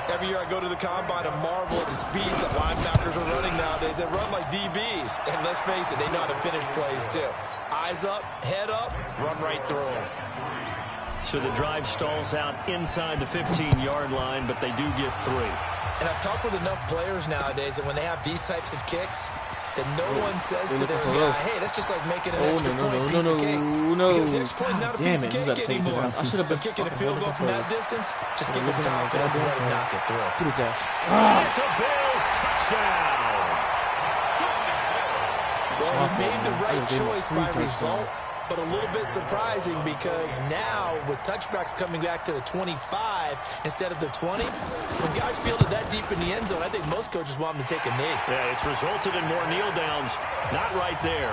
Every year I go to the combine and marvel at the speeds that linebackers are running nowadays. They run like DBs. And let's face it, they know how to finish plays too. Eyes up, head up, run right through them. So the drive stalls out inside the 15-yard line, but they do get 3. And I've talked with enough players nowadays that when they have these types of kicks, that no one says to their guy, hey, that's just like making an extra point piece of cake. Because the extra point is not a piece of cake anymore. But kicking a field goal from that distance, just give him confidence and let him knock it through. It's a Bills touchdown. Well, he made the right choice by result, but a little bit surprising because now with touchbacks coming back to the 25 instead of the 20, when guys fielded that deep in the end zone, I think most coaches want them to take a knee. Yeah, it's resulted in more kneel downs. Not right there.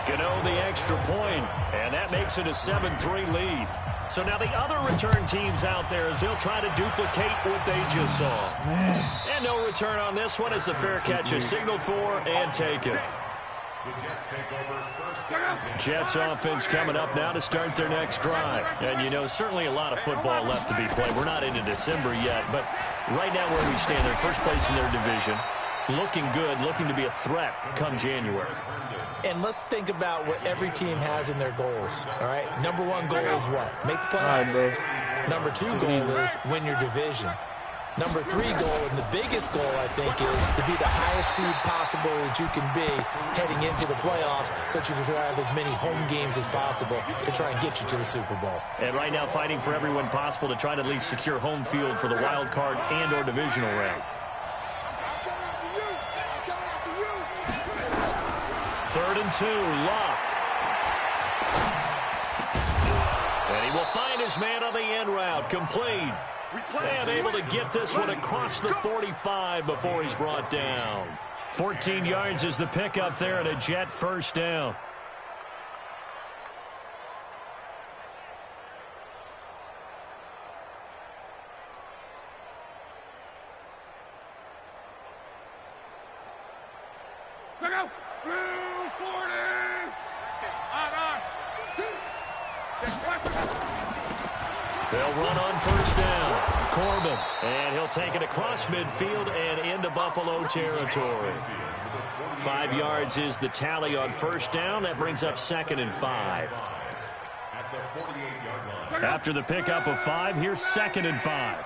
Gano the extra point, and that makes it a 7-3 lead. So now the other return teams out there as they'll try to duplicate what they just saw. And no return on this one as the fair catch is signaled for and taken. Jets offense coming up now to start their next drive. And, you know, certainly a lot of football left to be played. We're not into December yet, but right now where we stand, they're first place in their division. Looking good, looking to be a threat come January. And let's think about what every team has in their goals, all right? Number 1 goal is what? Make the playoffs. Number 2 goal is win your division. Number 3 goal, and the biggest goal, I think, is to be the highest seed possible that you can be heading into the playoffs so that you can have as many home games as possible to try and get you to the Super Bowl. And right now fighting for everyone possible to try to at least secure home field for the wild card and or divisional round. 3rd and 2, Locke. And he will find his man on the end route, complete. And able to get this one across the 45 before he's brought down. 14 yards is the pickup there and a Jet first down. They'll run on first down. Corbin, and he'll take it across midfield and into Buffalo territory. 5 yards is the tally on first down. That brings up 2nd and 5. After the pickup of 5, here's 2nd and 5.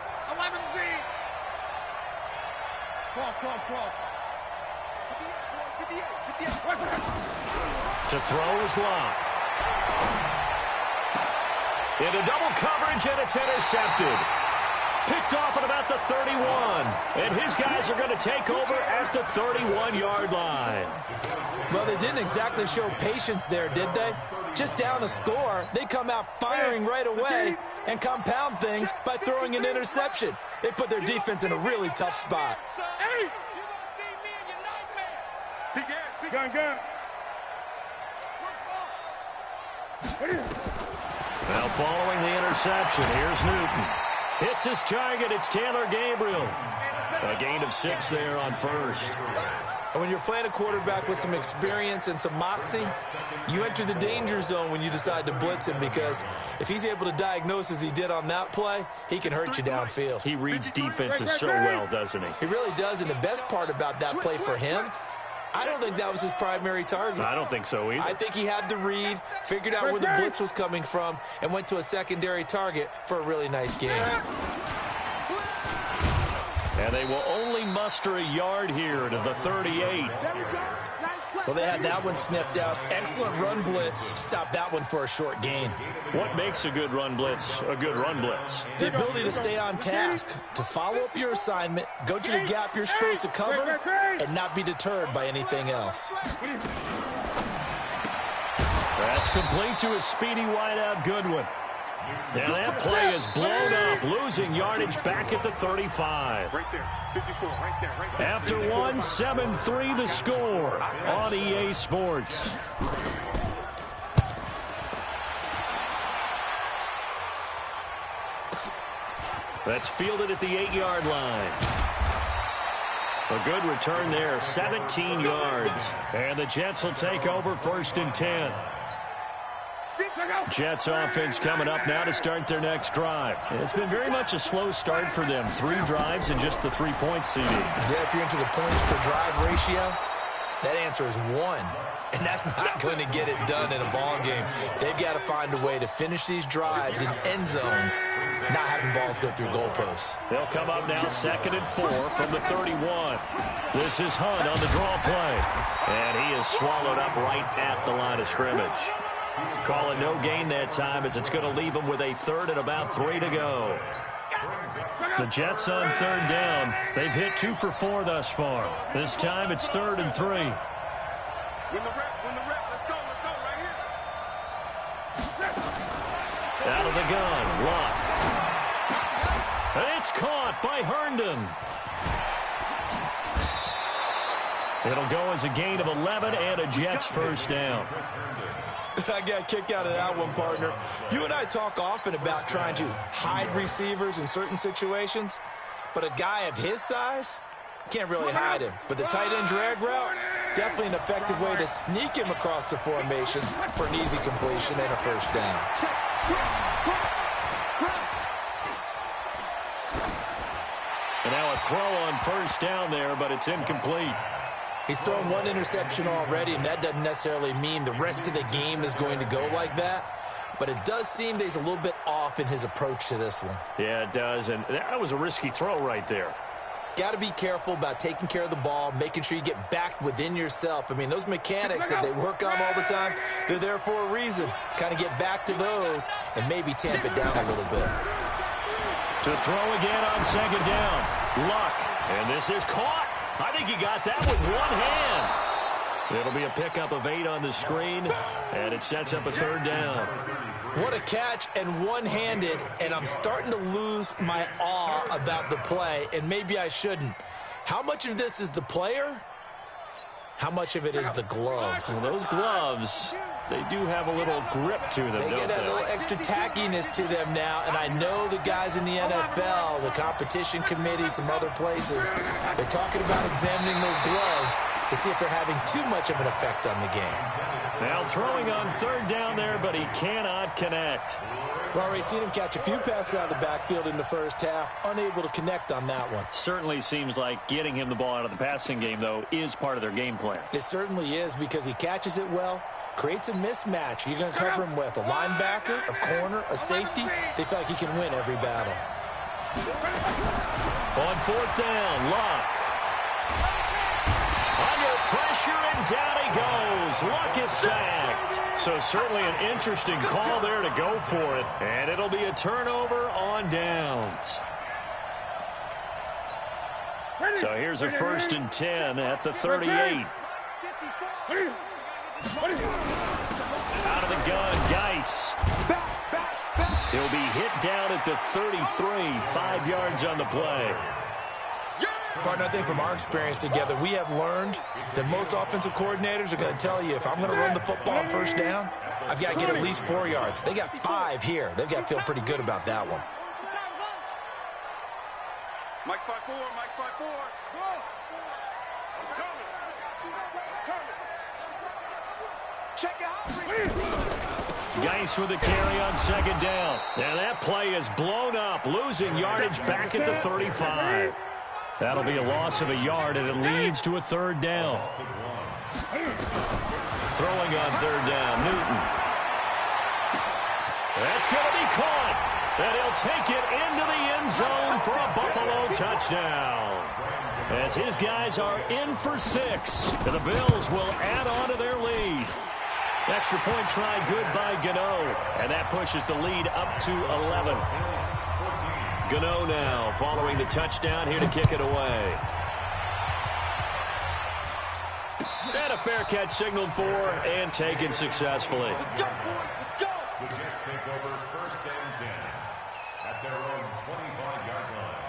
To throw is Locke. Into double coverage, and it's intercepted. Picked off at about the 31. And his guys are going to take over at the 31-yard line. Well, they didn't exactly show patience there, did they? Just down a score, they come out firing right away and compound things by throwing an interception. They put their defense in a really tough spot. Now following the interception, here's Newton. Hits his target, it's Taylor Gabriel. A gain of 6 there on first. And when you're playing a quarterback with some experience and some moxie, you enter the danger zone when you decide to blitz him, because if he's able to diagnose as he did on that play, he can hurt you downfield. He reads defenses so well, doesn't he? He really does, and the best part about that play for him, I don't think that was his primary target. I don't think so either. I think he had the read, figured out where the blitz was coming from, and went to a secondary target for a really nice game. And they will only muster a yard here to the 38. There we go. Nice play. Well, they had that one sniffed out. Excellent run blitz. Stopped that one for a short gain. What makes a good run blitz a good run blitz? The ability to stay on task, to follow up your assignment, go to the gap you're supposed to cover, and not be deterred by anything else. That's complete to a speedy wideout Goodwin. And that play is blown up, losing yardage back at the 35. Right there, 54, right there, right there. After one, 7-3 the score on EA Sports. That's fielded at the 8-yard line. A good return there, 17 yards. And the Jets will take over 1st and 10. Jets offense coming up now to start their next drive. It's been very much a slow start for them. 3 drives and just the 3-point CD. Yeah, if you're into the points per drive ratio, that answer is 1. And that's not going to get it done in a ball game. They've got to find a way to finish these drives in end zones, not having balls go through goalposts. They'll come up now 2nd and 4 from the 31. This is Hunt on the draw play. And he is swallowed up right at the line of scrimmage. Calling no gain that time as it's going to leave him with a 3rd and about 3 to go. The Jets on 3rd down. They've hit 2 for 4 thus far. This time it's 3rd and 3. Win the rep, let's go right here. Out of the gun, Luck. And it's caught by Herndon. It'll go as a gain of 11 and a Jets 1st down. I got a kick out of that one, partner. You and I talk often about trying to hide receivers in certain situations, but a guy of his size can't really hide him. But the tight end drag route, definitely an effective way to sneak him across the formation for an easy completion and a 1st down. And now a throw on 1st down there, but it's incomplete. He's thrown 1 interception already, and that doesn't necessarily mean the rest of the game is going to go like that. But it does seem that he's a little bit off in his approach to this one. Yeah, it does, and that was a risky throw right there. Got to be careful about taking care of the ball, making sure you get back within yourself. I mean, those mechanics that they work on all the time, they're there for a reason. Kind of get back to those and maybe tamp it down a little bit. To throw again on 2nd down. Luck, and this is caught. I think he got that with 1 hand. It'll be a pickup of 8 on the screen, and it sets up a 3rd down. What a catch, and one-handed, and I'm starting to lose my awe about the play, and maybe I shouldn't. How much of this is the player? How much of it is the glove? Well, those gloves, they do have a little grip to them, They get that little extra tackiness to them now, and I know the guys in the NFL, the competition committee, some other places, they're talking about examining those gloves to see if they're having too much of an effect on the game. Now throwing on 3rd down there, but he cannot connect. We've already seen him catch a few passes out of the backfield in the 1st half, unable to connect on that one. Certainly seems like getting him the ball out of the passing game, though, is part of their game plan. It certainly is, because he catches it well, creates a mismatch. You're going to cover him with a linebacker, a corner, a safety. They feel like he can win every battle. On 4th down, Luck. Under pressure, and down he goes. Luck is sacked. So certainly an interesting call there to go for it. And it'll be a turnover on downs. So here's a 1st and 10 at the 38. Out of the gun, Geis. He'll be hit down at the 33, 5 yards on the play. Partner, I think from our experience together, we have learned that most offensive coordinators are going to tell you, if I'm going to run the football on 1st down, I've got to get at least 4 yards. They got 5 here. They've got to feel pretty good about that one. Mike 5-4, Mike 5-4. Check it out. Geis with a carry on 2nd down. And that play is blown up, losing yardage back at the 35. That'll be a loss of a yard, and it leads to a 3rd down. Throwing on 3rd down, Newton. That's going to be caught. And he'll take it into the end zone for a Buffalo touchdown. as his guys are in for 6. And the Bills will add on to their lead. Extra point try good by Gano, and that pushes the lead up to 11. Gano now following the touchdown here to kick it away. And a fair catch signaled for and taken successfully. Let's go, boys. Let's go. The Jets take over 1st and 10 at their own 25-yard line.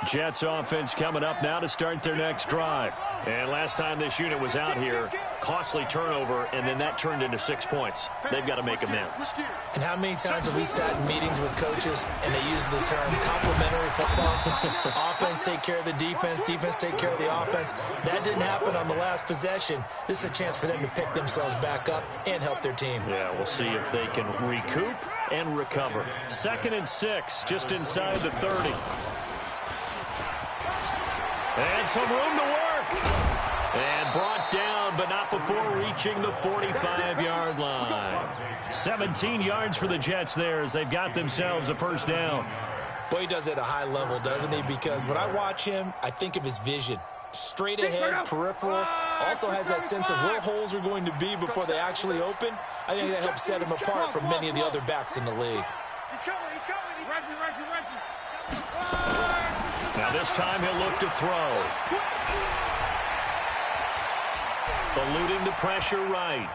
Jets offense coming up now to start their next drive. And last time this unit was out here, costly turnover, and then that turned into 6 points. They've got to make amends. And how many times have we sat in meetings with coaches and they use the term complementary football? Offense take care of the defense, defense take care of the offense. That didn't happen on the last possession. This is a chance for them to pick themselves back up and help their team. Yeah, we'll see if they can recoup and recover. 2nd and 6, just inside the 30. And some room to work. And brought down, but not before reaching the 45-yard line. 17 yards for the Jets there as they've got themselves a 1st down. Boy, he does it at a high level, doesn't he? Because when I watch him, I think of his vision. Straight ahead, peripheral. Also has that sense of where holes are going to be before they actually open. I think that helps set him apart from many of the other backs in the league. He's coming. He's coming. Now this time he'll look to throw. Eluding the pressure right.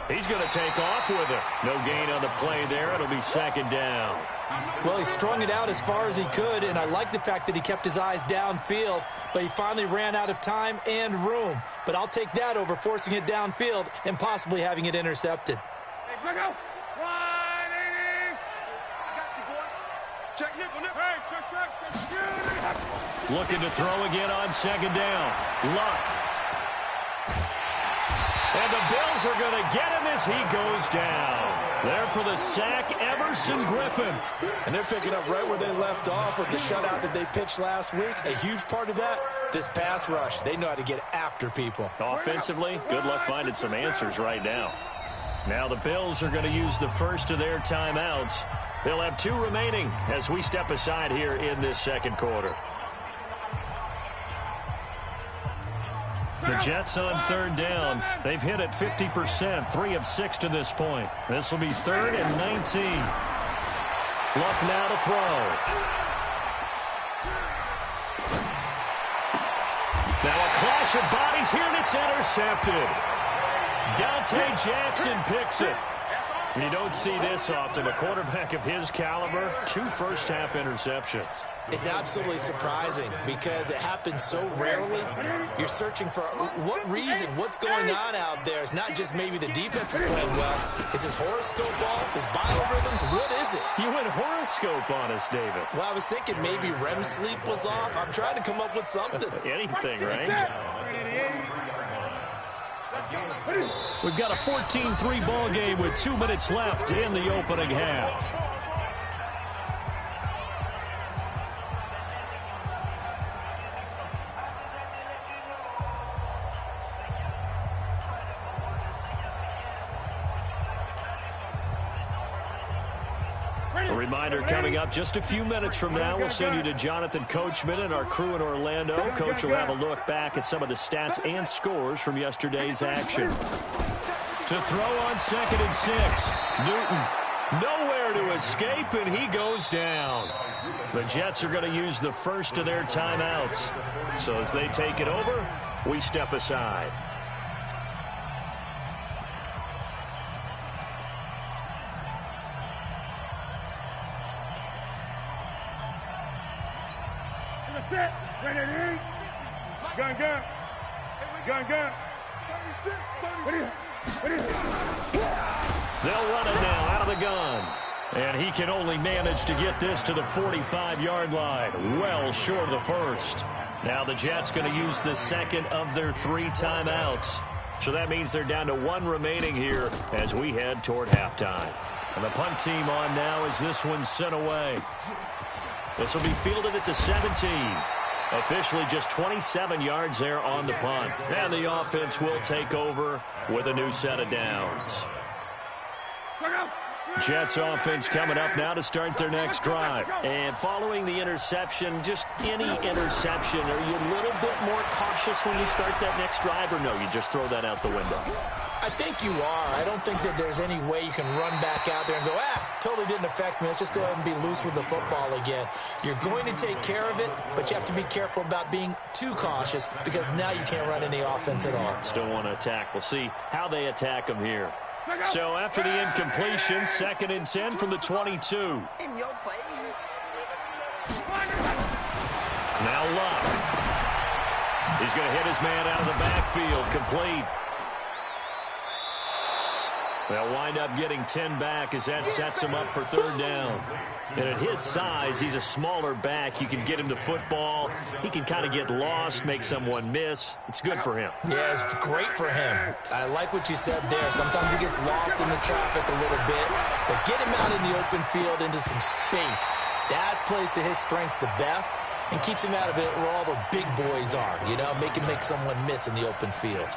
He's going to take off with it. No gain on the play there. It'll be 2nd down. Well, he strung it out as far as he could, and I like the fact that he kept his eyes downfield, but he finally ran out of time and room. But I'll take that over forcing it downfield and possibly having it intercepted. Hey, check out. 180. I got you, boy. Check nickel. Hey, check. Looking to throw again on 2nd down. Luck. And the Bills are going to get him as he goes down. There for the sack, Everson Griffin. And they're picking up right where they left off with the shutout that they pitched last week. A huge part of that, this pass rush. They know how to get after people. Offensively, good luck finding some answers right now. Now the Bills are going to use the first of their timeouts. They'll have 2 remaining as we step aside here in this 2nd quarter. The Jets on 3rd down. They've hit it 50%, 3 of 6 to this point. This will be 3rd and 19. Luck now to throw. Now a clash of bodies here, and it's intercepted. Dante Jackson picks it. You don't see this often. A quarterback of his caliber, 2 first-half interceptions. It's absolutely surprising because it happens so rarely. You're searching for what reason, what's going on out there. It's not just maybe the defense is playing well. Is his horoscope off? His biorhythms? What is it? You went horoscope on us, David. Well, I was thinking maybe REM sleep was off. I'm trying to come up with something. Anything, right? We've got a 14-3 ball game with 2 minutes left in the opening half. A reminder coming up just a few minutes from now. We'll send you to Jonathan Coachman and our crew in Orlando. Coach will have a look back at some of the stats and scores from yesterday's action. To throw on 2nd and 6. Newton nowhere to escape, and he goes down. The Jets are going to use the first of their timeouts. So as they take it over, we step aside. Gun. They'll run it now out of the gun. And he can only manage to get this to the 45-yard line. Well short of the first. Now the Jets going to use the 2nd of their 3 timeouts. So that means they're down to 1 remaining here as we head toward halftime. And the punt team on now as this one's sent away. This will be fielded at the 17. Officially just 27 yards there on the punt. And the offense will take over with a new set of downs. Jets offense coming up now to start their next drive. And following the interception, just any interception, are you a little bit more cautious when you start that next drive, or no, you just throw that out the window? I think you are. I don't think that there's any way you can run back out there and go, totally didn't affect me. Let's just go ahead and be loose with the football again. You're going to take care of it, but you have to be careful about being too cautious because now you can't run any offense at all. Still want to attack. We'll see how they attack them here. So after the incompletion, 2nd and 10 from the 22. In your face. Now Luck. He's going to hit his man out of the backfield. Complete. They'll wind up getting 10 back as that sets him up for 3rd down. And at his size, he's a smaller back. You can get him to football. He can kind of get lost, make someone miss. It's good for him. Yeah, it's great for him. I like what you said there. Sometimes he gets lost in the traffic a little bit, but get him out in the open field into some space. That plays to his strengths the best and keeps him out of it where all the big boys are, you know, make someone miss in the open field.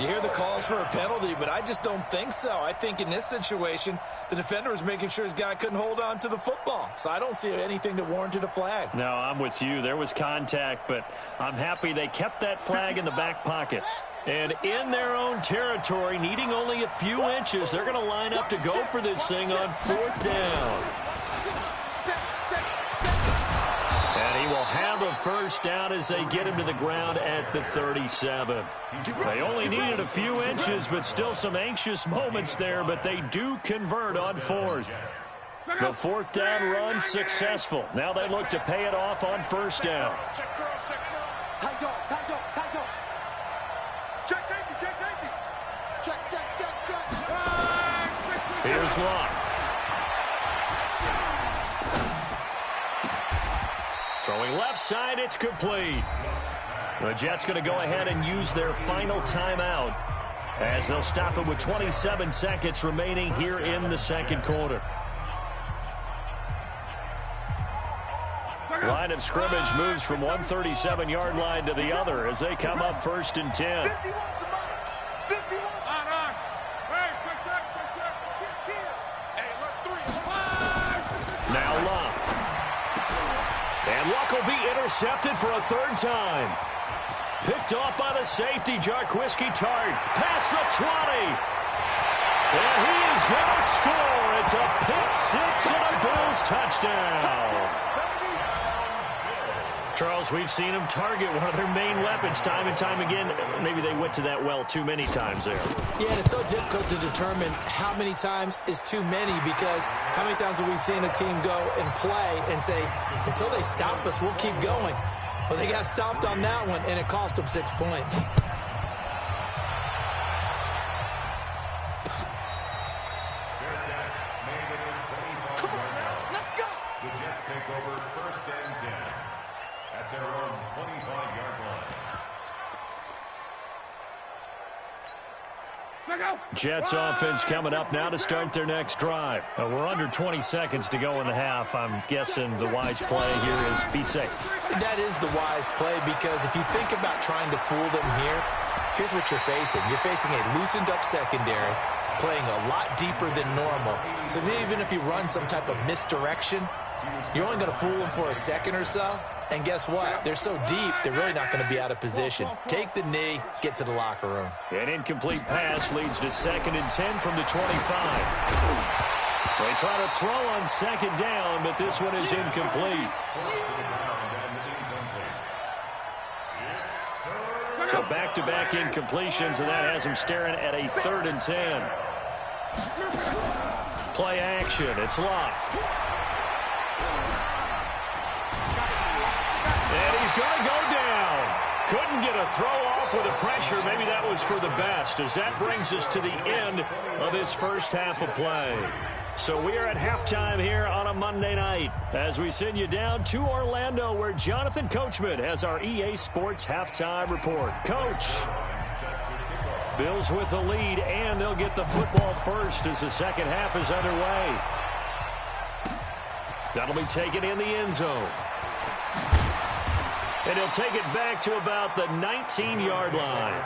You hear the calls for a penalty, but I just don't think so. I think in this situation, the defender was making sure his guy couldn't hold on to the football. So I don't see anything that warranted a flag. No, I'm with you. There was contact, but I'm happy they kept that flag in the back pocket. And in their own territory, needing only a few inches, they're going to line up to go for this thing on 4th down. And he will have a 1st down as they get him to the ground at the 37. They only needed a few inches, but still some anxious moments there, but they do convert on 4th. The 4th down run successful. Now they look to pay it off on 1st down. Here's Luck. Throwing left side, it's complete. The Jets going to go ahead and use their final timeout as they'll stop it with 27 seconds remaining here in the 2nd quarter. Line of scrimmage moves from one 37-yard line to the other as they come up 1st and 10. Now Luck. And Luck will be intercepted for a 3rd time. Picked off by the safety, Jarquiski Tart. Past the 20. And he is going to score. It's a pick 6 and a Bills touchdown. Charles, we've seen them target one of their main weapons time and time again. Maybe they went to that well too many times there. Yeah, and it's so difficult to determine how many times is too many because how many times have we seen a team go and play and say, until they stop us, we'll keep going. Well, they got stopped on that one, and it cost them 6 points. Jets offense coming up now to start their next drive. We're under 20 seconds to go in the half. I'm guessing the wise play here is be safe. That is the wise play because if you think about trying to fool them here, here's what you're facing. You're facing a loosened up secondary, playing a lot deeper than normal. So even if you run some type of misdirection, you're only going to fool them for a second or so. And guess what? They're so deep, they're really not going to be out of position. Take the knee, get to the locker room. An incomplete pass leads to 2nd and 10 from the 25. They try to throw on 2nd down, but this one is incomplete. So back-to-back incompletions, and that has them staring at a 3rd and 10. Play action. It's Luck. And he's going to go down. Couldn't get a throw off with the pressure. Maybe that was for the best, as that brings us to the end of this first half of play. So we are at halftime here on a Monday night as we send you down to Orlando, where Jonathan Coachman has our EA Sports halftime report. Coach, Bills with the lead, and they'll get the football first as the second half is underway. That'll be taken in the end zone. And he'll take it back to about the 19-yard line.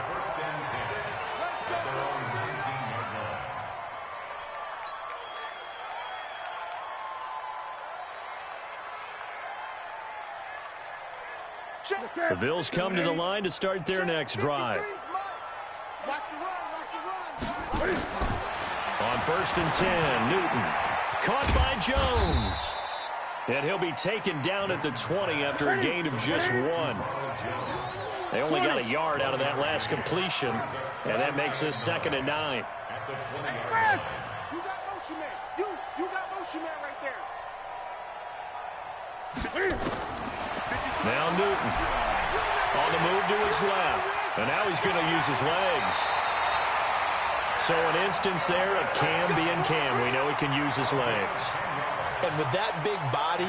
The Bills come to the line to start their next drive. On 1st and 10, Newton. Caught by Jones. And he'll be taken down at the 20 after a gain of just 1. They only got a yard out of that last completion, and that makes this 2nd and 9. You got motion man. You got motion man right there. Now Newton on the move to his left, and now he's going to use his legs. So an instance there of Cam being Cam. We know he can use his legs. And with that big body,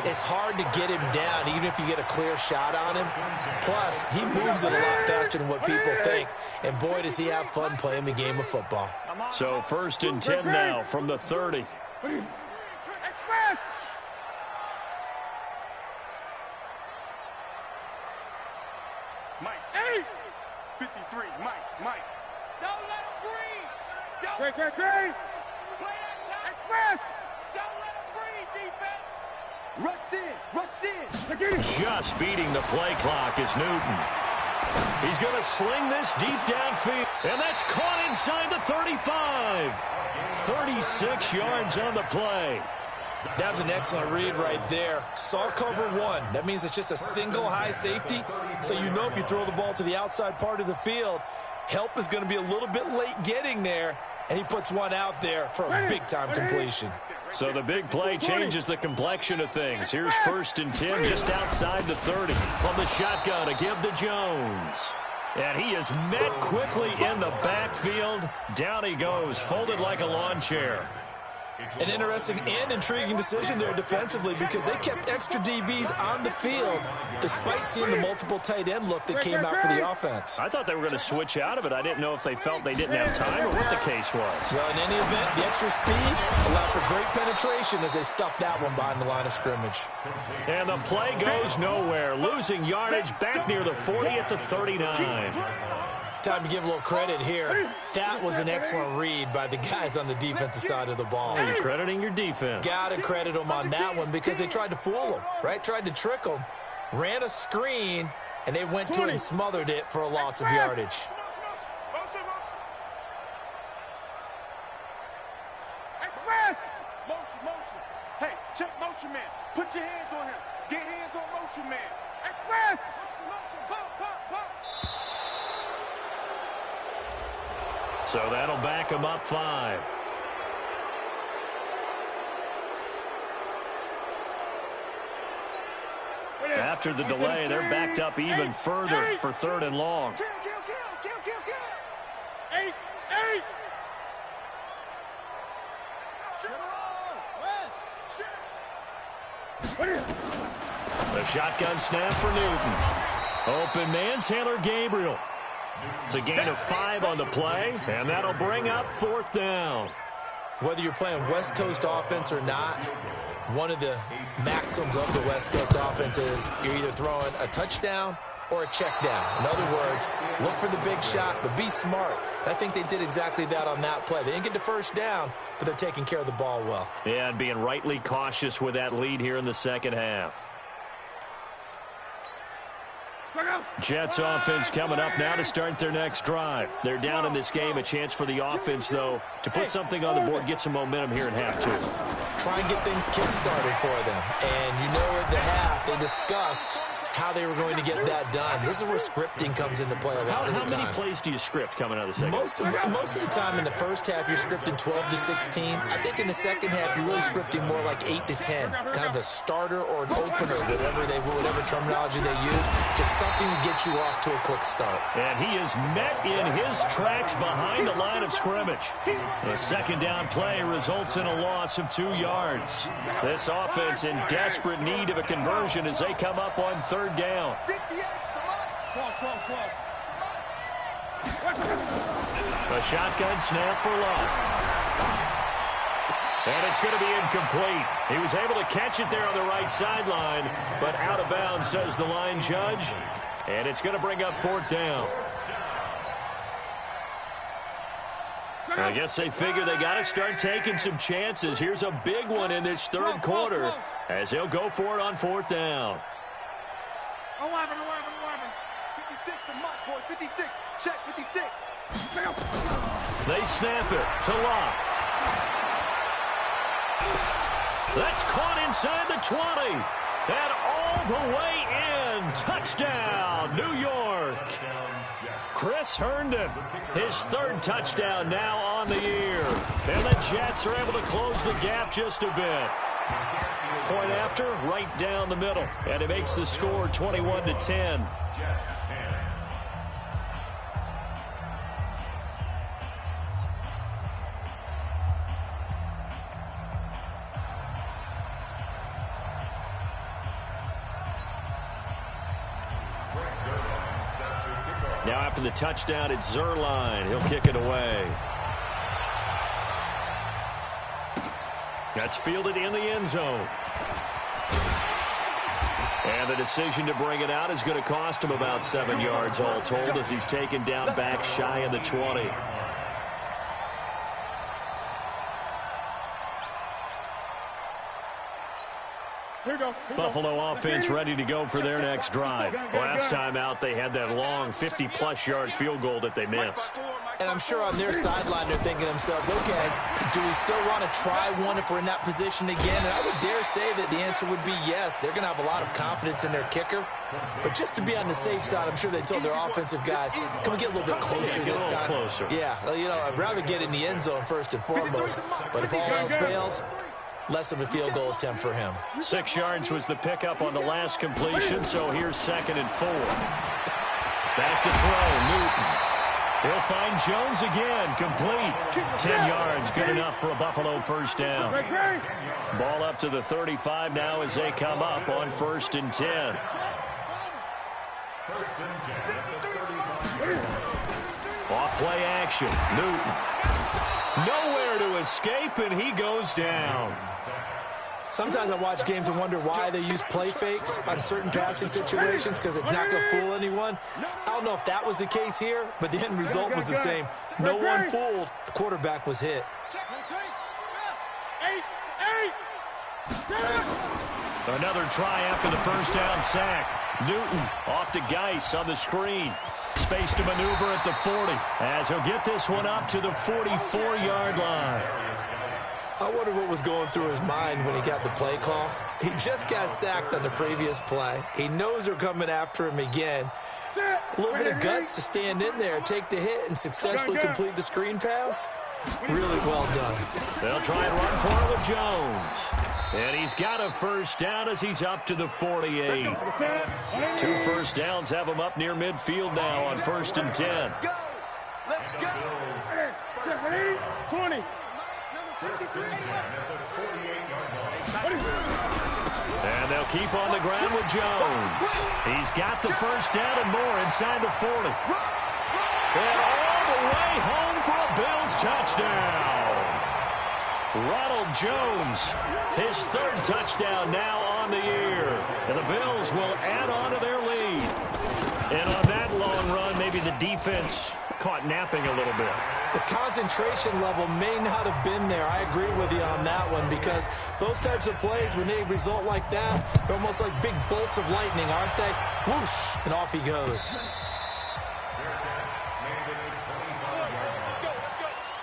it's hard to get him down, even if you get a clear shot on him. Plus, he moves it a lot faster than what people think. And boy, does he have fun playing the game of football. So 1st and 10 now from the 30. Mike. 53. Mike. Don't let him breathe. Great. Play that time. Express. Don't let him breathe, defense. Rush in. Just beating the play clock is Newton. He's going to sling this deep downfield, and that's caught inside the 35. 36 yards on the play. That was an excellent read right there. Saw cover 1. That means it's just a single high safety. So you know if you throw the ball to the outside part of the field, help is going to be a little bit late getting there, and he puts one out there for a big-time completion. So the big play changes the complexion of things. Here's 1st and 10 just outside the 30. From the shotgun to give to Jones. And he is met quickly in the backfield. Down he goes, folded like a lawn chair. An interesting and intriguing decision there defensively because they kept extra DBs on the field despite seeing the multiple tight end look that came out for the offense. I thought they were going to switch out of it. I didn't know if they felt they didn't have time or what the case was. Well, in any event, the extra speed allowed for great penetration as they stuffed that one behind the line of scrimmage. And the play goes nowhere, losing yardage back near the 40 at the 39. Time to give a little credit here. That was an excellent read by the guys on the defensive side of the ball. You're crediting your defense. Got to credit them on that one because they tried to fool them, right? Tried to trick them, ran a screen, and they went to it and smothered it for a loss of yardage. Motion. Hey, check motion man. Put your hands on him. Get hands on motion man. Express. Motion. Pump. So that'll back him up 5. After the delay, they're backed up even further for 3rd and long. Kill. 8. The shotgun snap for Newton. Open man, Taylor Gabriel. It's a gain of 5 on the play, and that'll bring up 4th down. Whether you're playing West Coast offense or not, one of the maxims of the West Coast offense is you're either throwing a touchdown or a check down. In other words, look for the big shot, but be smart. I think they did exactly that on that play. They didn't get the first down, but they're taking care of the ball well. Yeah, and being rightly cautious with that lead here in the second half. Jets offense coming up now to start their next drive. They're down in this game. A chance for the offense, though, to put something on the board, get some momentum here in half 2. Try and get things kick-started for them. And you know at the half, they discussed how they were going to get that done. This is where scripting comes into play a lot of the time. How many plays do you script coming out of the second? Most of the time in the first half, you're scripting 12 to 16. I think in the second half, you're really scripting more like 8 to 10. Kind of a starter or an opener, whatever terminology they use. Just something to get you off to a quick start. And he is met in his tracks behind the line of scrimmage. The second down play results in a loss of 2 yards. This offense in desperate need of a conversion as they come up on 3rd down. A shotgun snap for Love. And it's going to be incomplete. He was able to catch it there on the right sideline, but out of bounds, says the line judge. And it's going to bring up 4th down. I guess they figure they got to start taking some chances. Here's a big one in this 3rd quarter as he'll go for it on 4th down. 56 to Mike, boys. 56. Check, 56. They snap it to Locke. That's caught inside the 20. And all the way in. Touchdown, New York. Chris Herndon, his third touchdown now on the year. And the Jets are able to close the gap just a bit. Point after, right down the middle. And it makes the score 21-10. Now after the touchdown, it's Zerline. He'll kick it away. That's fielded in the end zone. And the decision to bring it out is going to cost him about 7 yards all told as he's taken down back shy of the 20. Buffalo offense ready to go for their next drive. Last time out, they had that long 50-plus yard field goal that they missed. And I'm sure on their sideline they're thinking to themselves, okay, do we still want to try one if we're in that position again? And I would dare say that the answer would be yes. They're going to have a lot of confidence in their kicker. But just to be on the safe side, I'm sure they told their offensive guys, can we get a little bit closer this time? Closer. Yeah, you know, I'd rather get in the end zone first and foremost. But if all else fails, less of a field goal attempt for him. 6 yards was the pickup on the last completion, so here's 2nd and 4. Back to throw, Newton. He'll find Jones again, complete. 10 yards, good enough for a Buffalo first down. Ball up to the 35 now as they come up on 1st and 10. Off play action, Newton. Nowhere to escape, and he goes down. Sometimes I watch games and wonder why they use play fakes on certain passing situations because it's not going to fool anyone. I don't know if that was the case here, but the end result was the same. No one fooled. The quarterback was hit. Another try after the first down sack. Newton off to Geis on the screen. Space to maneuver at the 40 as he'll get this one up to the 44-yard line. I wonder what was going through his mind when he got the play call. He just got sacked on the previous play. He knows they're coming after him again. A little bit of guts to stand in there, take the hit, and successfully complete the screen pass. Really well done. They'll try and run for it with Jones. And he's got a first down as he's up to the 48. 2 first downs have him up near midfield now on 1st and 10. Let's go. 20. And they'll keep on the ground with Jones. He's got the first down and more inside the 40. And all the way home for a Bills touchdown. Ronald Jones, his 3rd touchdown now on the year. And the Bills will add on to their lead. And on that long run, maybe the defense caught napping a little bit. The concentration level may not have been there. I agree with you on that one because those types of plays, when they result like that, they're almost like big bolts of lightning, aren't they? Whoosh, and off he goes.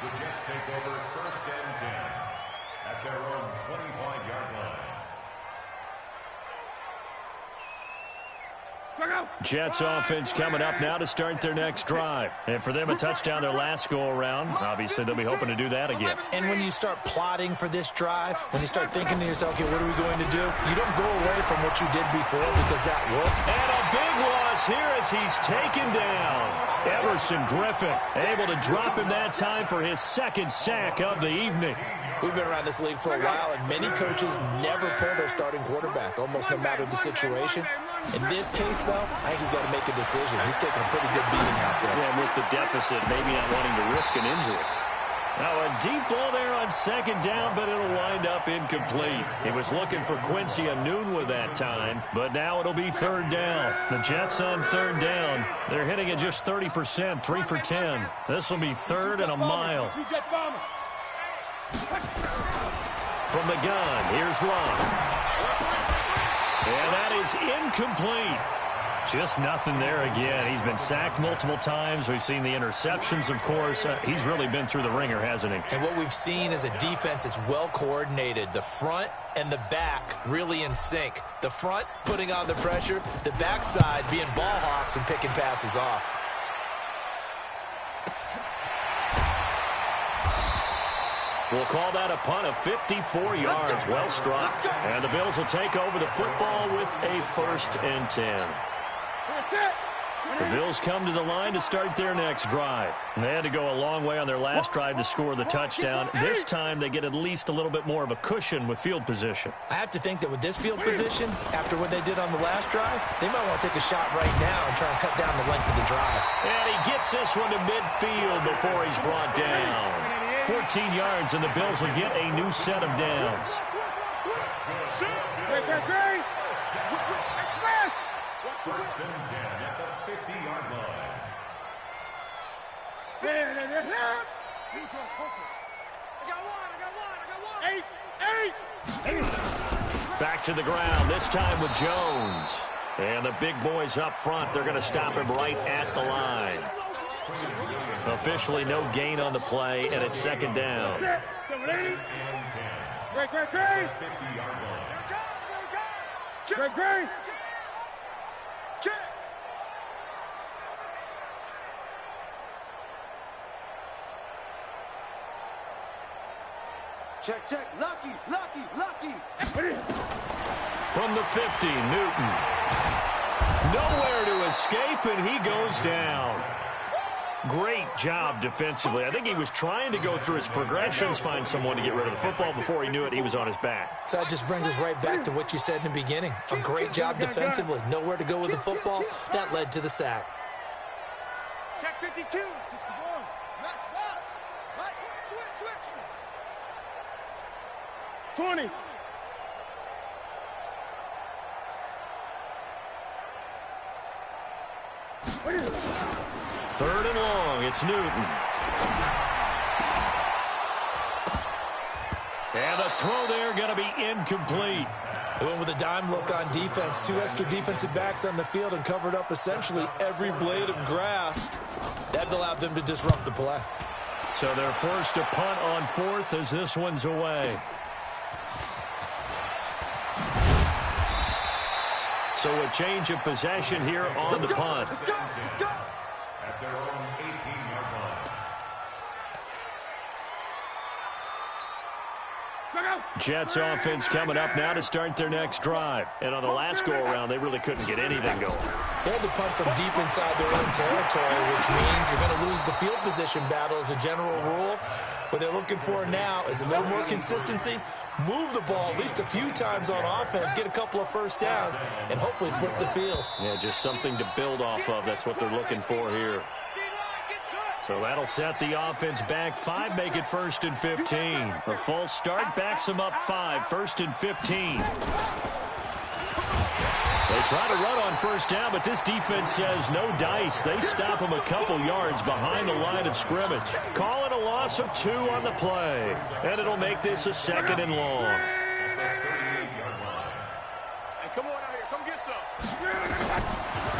The Jets take over 1st and 10 at their own 25-yard line. Jets offense coming up now to start their next drive. And for them, a touchdown their last go-around. Obviously, they'll be hoping to do that again. And when you start plotting for this drive, when you start thinking to yourself, okay, what are we going to do? You don't go away from what you did before because that worked. And a big loss here as he's taken down. Everson Griffin able to drop him that time for his 2nd sack of the evening. We've been around this league for a while, and many coaches never pull their starting quarterback, almost no matter the situation. In this case, though, I think he's got to make a decision. He's taking a pretty good beating out there. Yeah, with the deficit, maybe not wanting to risk an injury. Now a deep ball there on 2nd down, but it'll wind up incomplete. He was looking for Quincy Enunwa that time, but now it'll be 3rd down. The Jets on 3rd down. They're hitting at just 30%, 3 for 10. This will be 3rd and a mile. From the gun, here's Love. And that is incomplete. Just nothing there again. He's been sacked multiple times. We've seen the interceptions, of course. He's really been through the ringer, hasn't he? And what we've seen is a defense that's well coordinated. The front and the back really in sync. The front putting on the pressure, the backside being ball hawks and picking passes off. We'll call that a punt of 54 yards. Well struck. And the Bills will take over the football with a 1st and 10. The Bills come to the line to start their next drive. They had to go a long way on their last drive to score the touchdown. This time they get at least a little bit more of a cushion with field position. I have to think that with this field position, after what they did on the last drive, they might want to take a shot right now and try and cut down the length of the drive. And he gets this one to midfield before he's brought down. 14 yards, and the Bills will get a new set of downs. First and 10 at the 50-yard line. Back to the ground, this time with Jones. And the big boys up front, they're going to stop him right at the line. Officially no gain on the play, and it's 2nd down. Check. Lucky. From the 50, Newton. Nowhere to escape, and he goes down. Great job defensively. I think he was trying to go through his progressions, find someone to get rid of the football. Before he knew it, he was on his back. So that just brings us right back to what you said in the beginning. A great job defensively. Nowhere to go with the football. That led to the sack. Check 52. 61. Match box. Right. Switch. 20. Third and long, it's Newton. And the throw there going to be incomplete. They went with a dime look on defense. 2 extra defensive backs on the field and covered up essentially every blade of grass. That allowed them to disrupt the play. So they're forced to punt on 4th as this one's away. So a change of possession here on the punt. At their own 18-yard line. Jets offense coming up now to start their next drive. And on the last go-around, they really couldn't get anything going. They had to punt from deep inside their own territory, which means you're going to lose the field position battle as a general rule. What they're looking for now is a little more consistency, move the ball at least a few times on offense, get a couple of first downs, and hopefully flip the field. Yeah, just something to build off of. That's what they're looking for here. So that'll set the offense back 5, make it 1st and 15. A false start backs them up 5, 1st and 15. They try to run on first down, but this defense says no dice. They stop them a couple yards behind the line of scrimmage. Call it a loss of 2 on the play. And it'll make this a 2nd and long. Hey, come on out here. Come get some.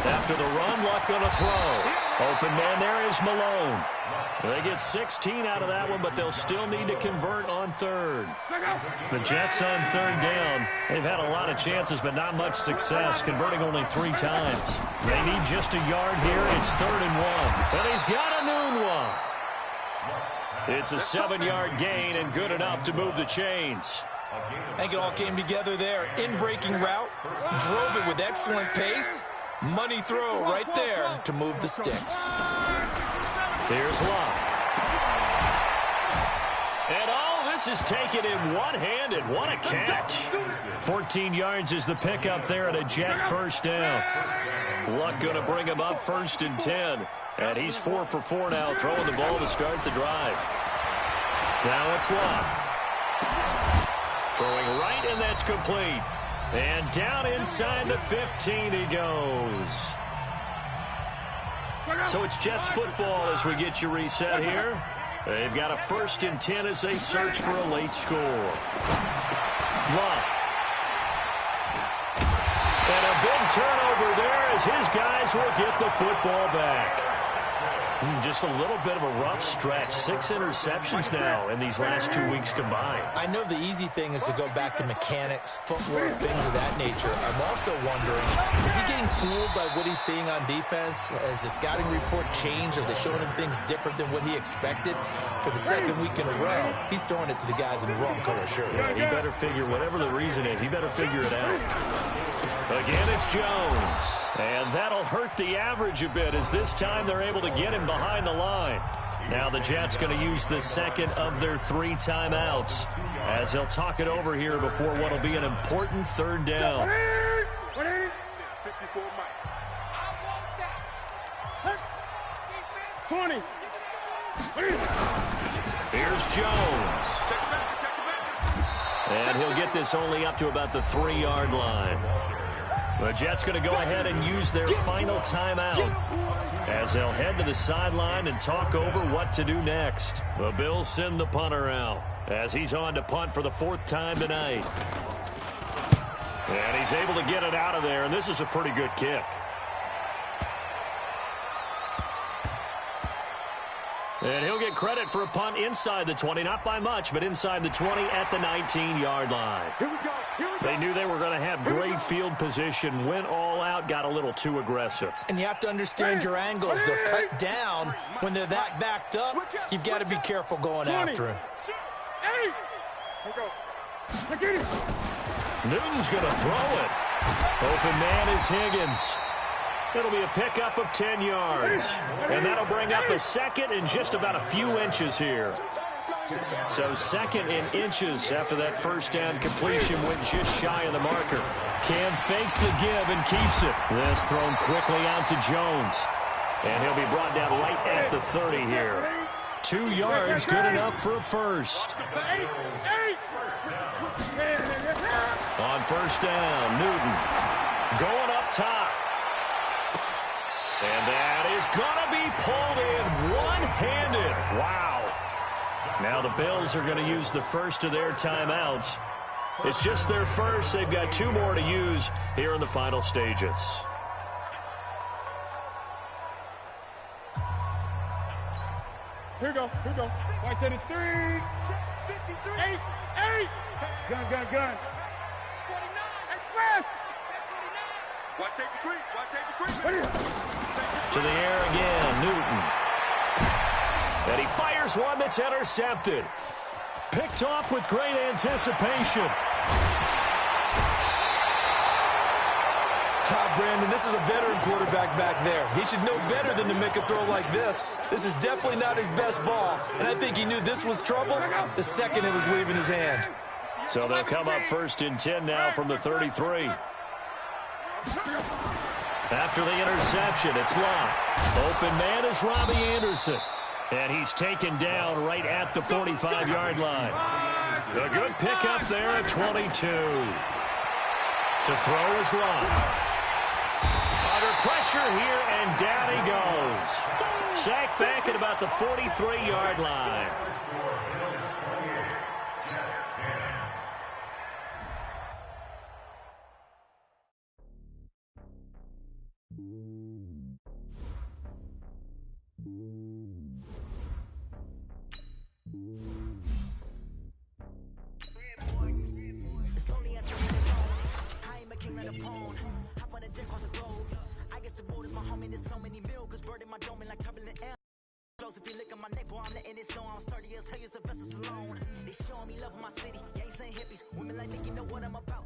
After the run, Luck going to throw. Open man there is Malone. They get 16 out of that one, but they'll still need to convert on 3rd. The Jets on 3rd down. They've had a lot of chances, but not much success, converting only 3 times. They need just a yard here. It's 3rd and 1. And he's got a noon one. It's a 7-yard gain and good enough to move the chains. I think it all came together there. In-breaking route, drove it with excellent pace. Money throw right there to move the sticks. Here's Luck. And all this is taken in one hand, and what a catch. 14 yards is the pickup there, and a Jet first down. Luck going to bring him up 1st and 10. And he's 4 for 4 now, throwing the ball to start the drive. Now it's Luck. Throwing right, and that's complete. And down inside the 15 he goes. So it's Jets football as we get you reset here. They've got a 1st and 10 as they search for a late score. Luck. And a big turnover there as his guys will get the football back. Just a little bit of a rough stretch. 6 interceptions now in these last 2 weeks combined. I know the easy thing is to go back to mechanics, footwork, things of that nature. I'm also wondering, is he getting fooled by what he's seeing on defense? Has the scouting report changed? Are they showing him things different than what he expected? For the second week in a row, he's throwing it to the guys in the wrong color shirts. Yeah, he better figure, whatever the reason is, he better figure it out. Again, it's Jones. And that'll hurt the average a bit as this time they're able to get him behind the line. Now the Jets going to use the second of their 3 timeouts as they'll talk it over here before what will be an important 3rd down. 54 Mike. 20. Here's Jones. And he'll get this only up to about the 3-yard line. The Jets going to go ahead and use their final timeout as they'll head to the sideline and talk over what to do next. The Bills send the punter out as he's on to punt for the 4th time tonight. And he's able to get it out of there, and this is a pretty good kick. And he'll get credit for a punt inside the 20, not by much, but inside the 20 at the 19-yard line. Here we go. They knew they were going to have great field position, went all out, got a little too aggressive. And you have to understand your angles. They're cut down when they're that backed up. You've got to be careful going after him. Newton's going to throw it. Open man is Higgins. It'll be a pickup of 10 yards. And that'll bring up a second in just about a few inches here. So second in inches after that first down completion went just shy of the marker. Cam fakes the give and keeps it. This thrown quickly out to Jones. And he'll be brought down right at the 30 here. 2 yards, good enough for a first. On first down, Newton going up top. And that is going to be pulled in one-handed. Wow. Now the Bills are going to use the first of their timeouts. It's just their first. They've got 2 more to use here in the final stages. Here we go. Right to the 3. 8. Gun. 49. Express. Watch safety 3. To the air again, Newton. And he fires one that's intercepted. Picked off with great anticipation. Brandon, this is a veteran quarterback back there. He should know better than to make a throw like this. This is definitely not his best ball. And I think he knew this was trouble the second it was leaving his hand. So they'll come up 1st and 10 now from the 33. After the interception, it's locked. Open man is Robbie Anderson. And he's taken down right at the 45-yard line. A good pickup there at 22. To throw is locked. Under pressure here, and down he goes. Sacked back at about the 43-yard line. If you look at my neck, boy, I'm letting it snow. I'm sturdy as hell, as a vessel alone. They showing me love in my city. Gangs ain't hippies. Women like me, you know what I'm about.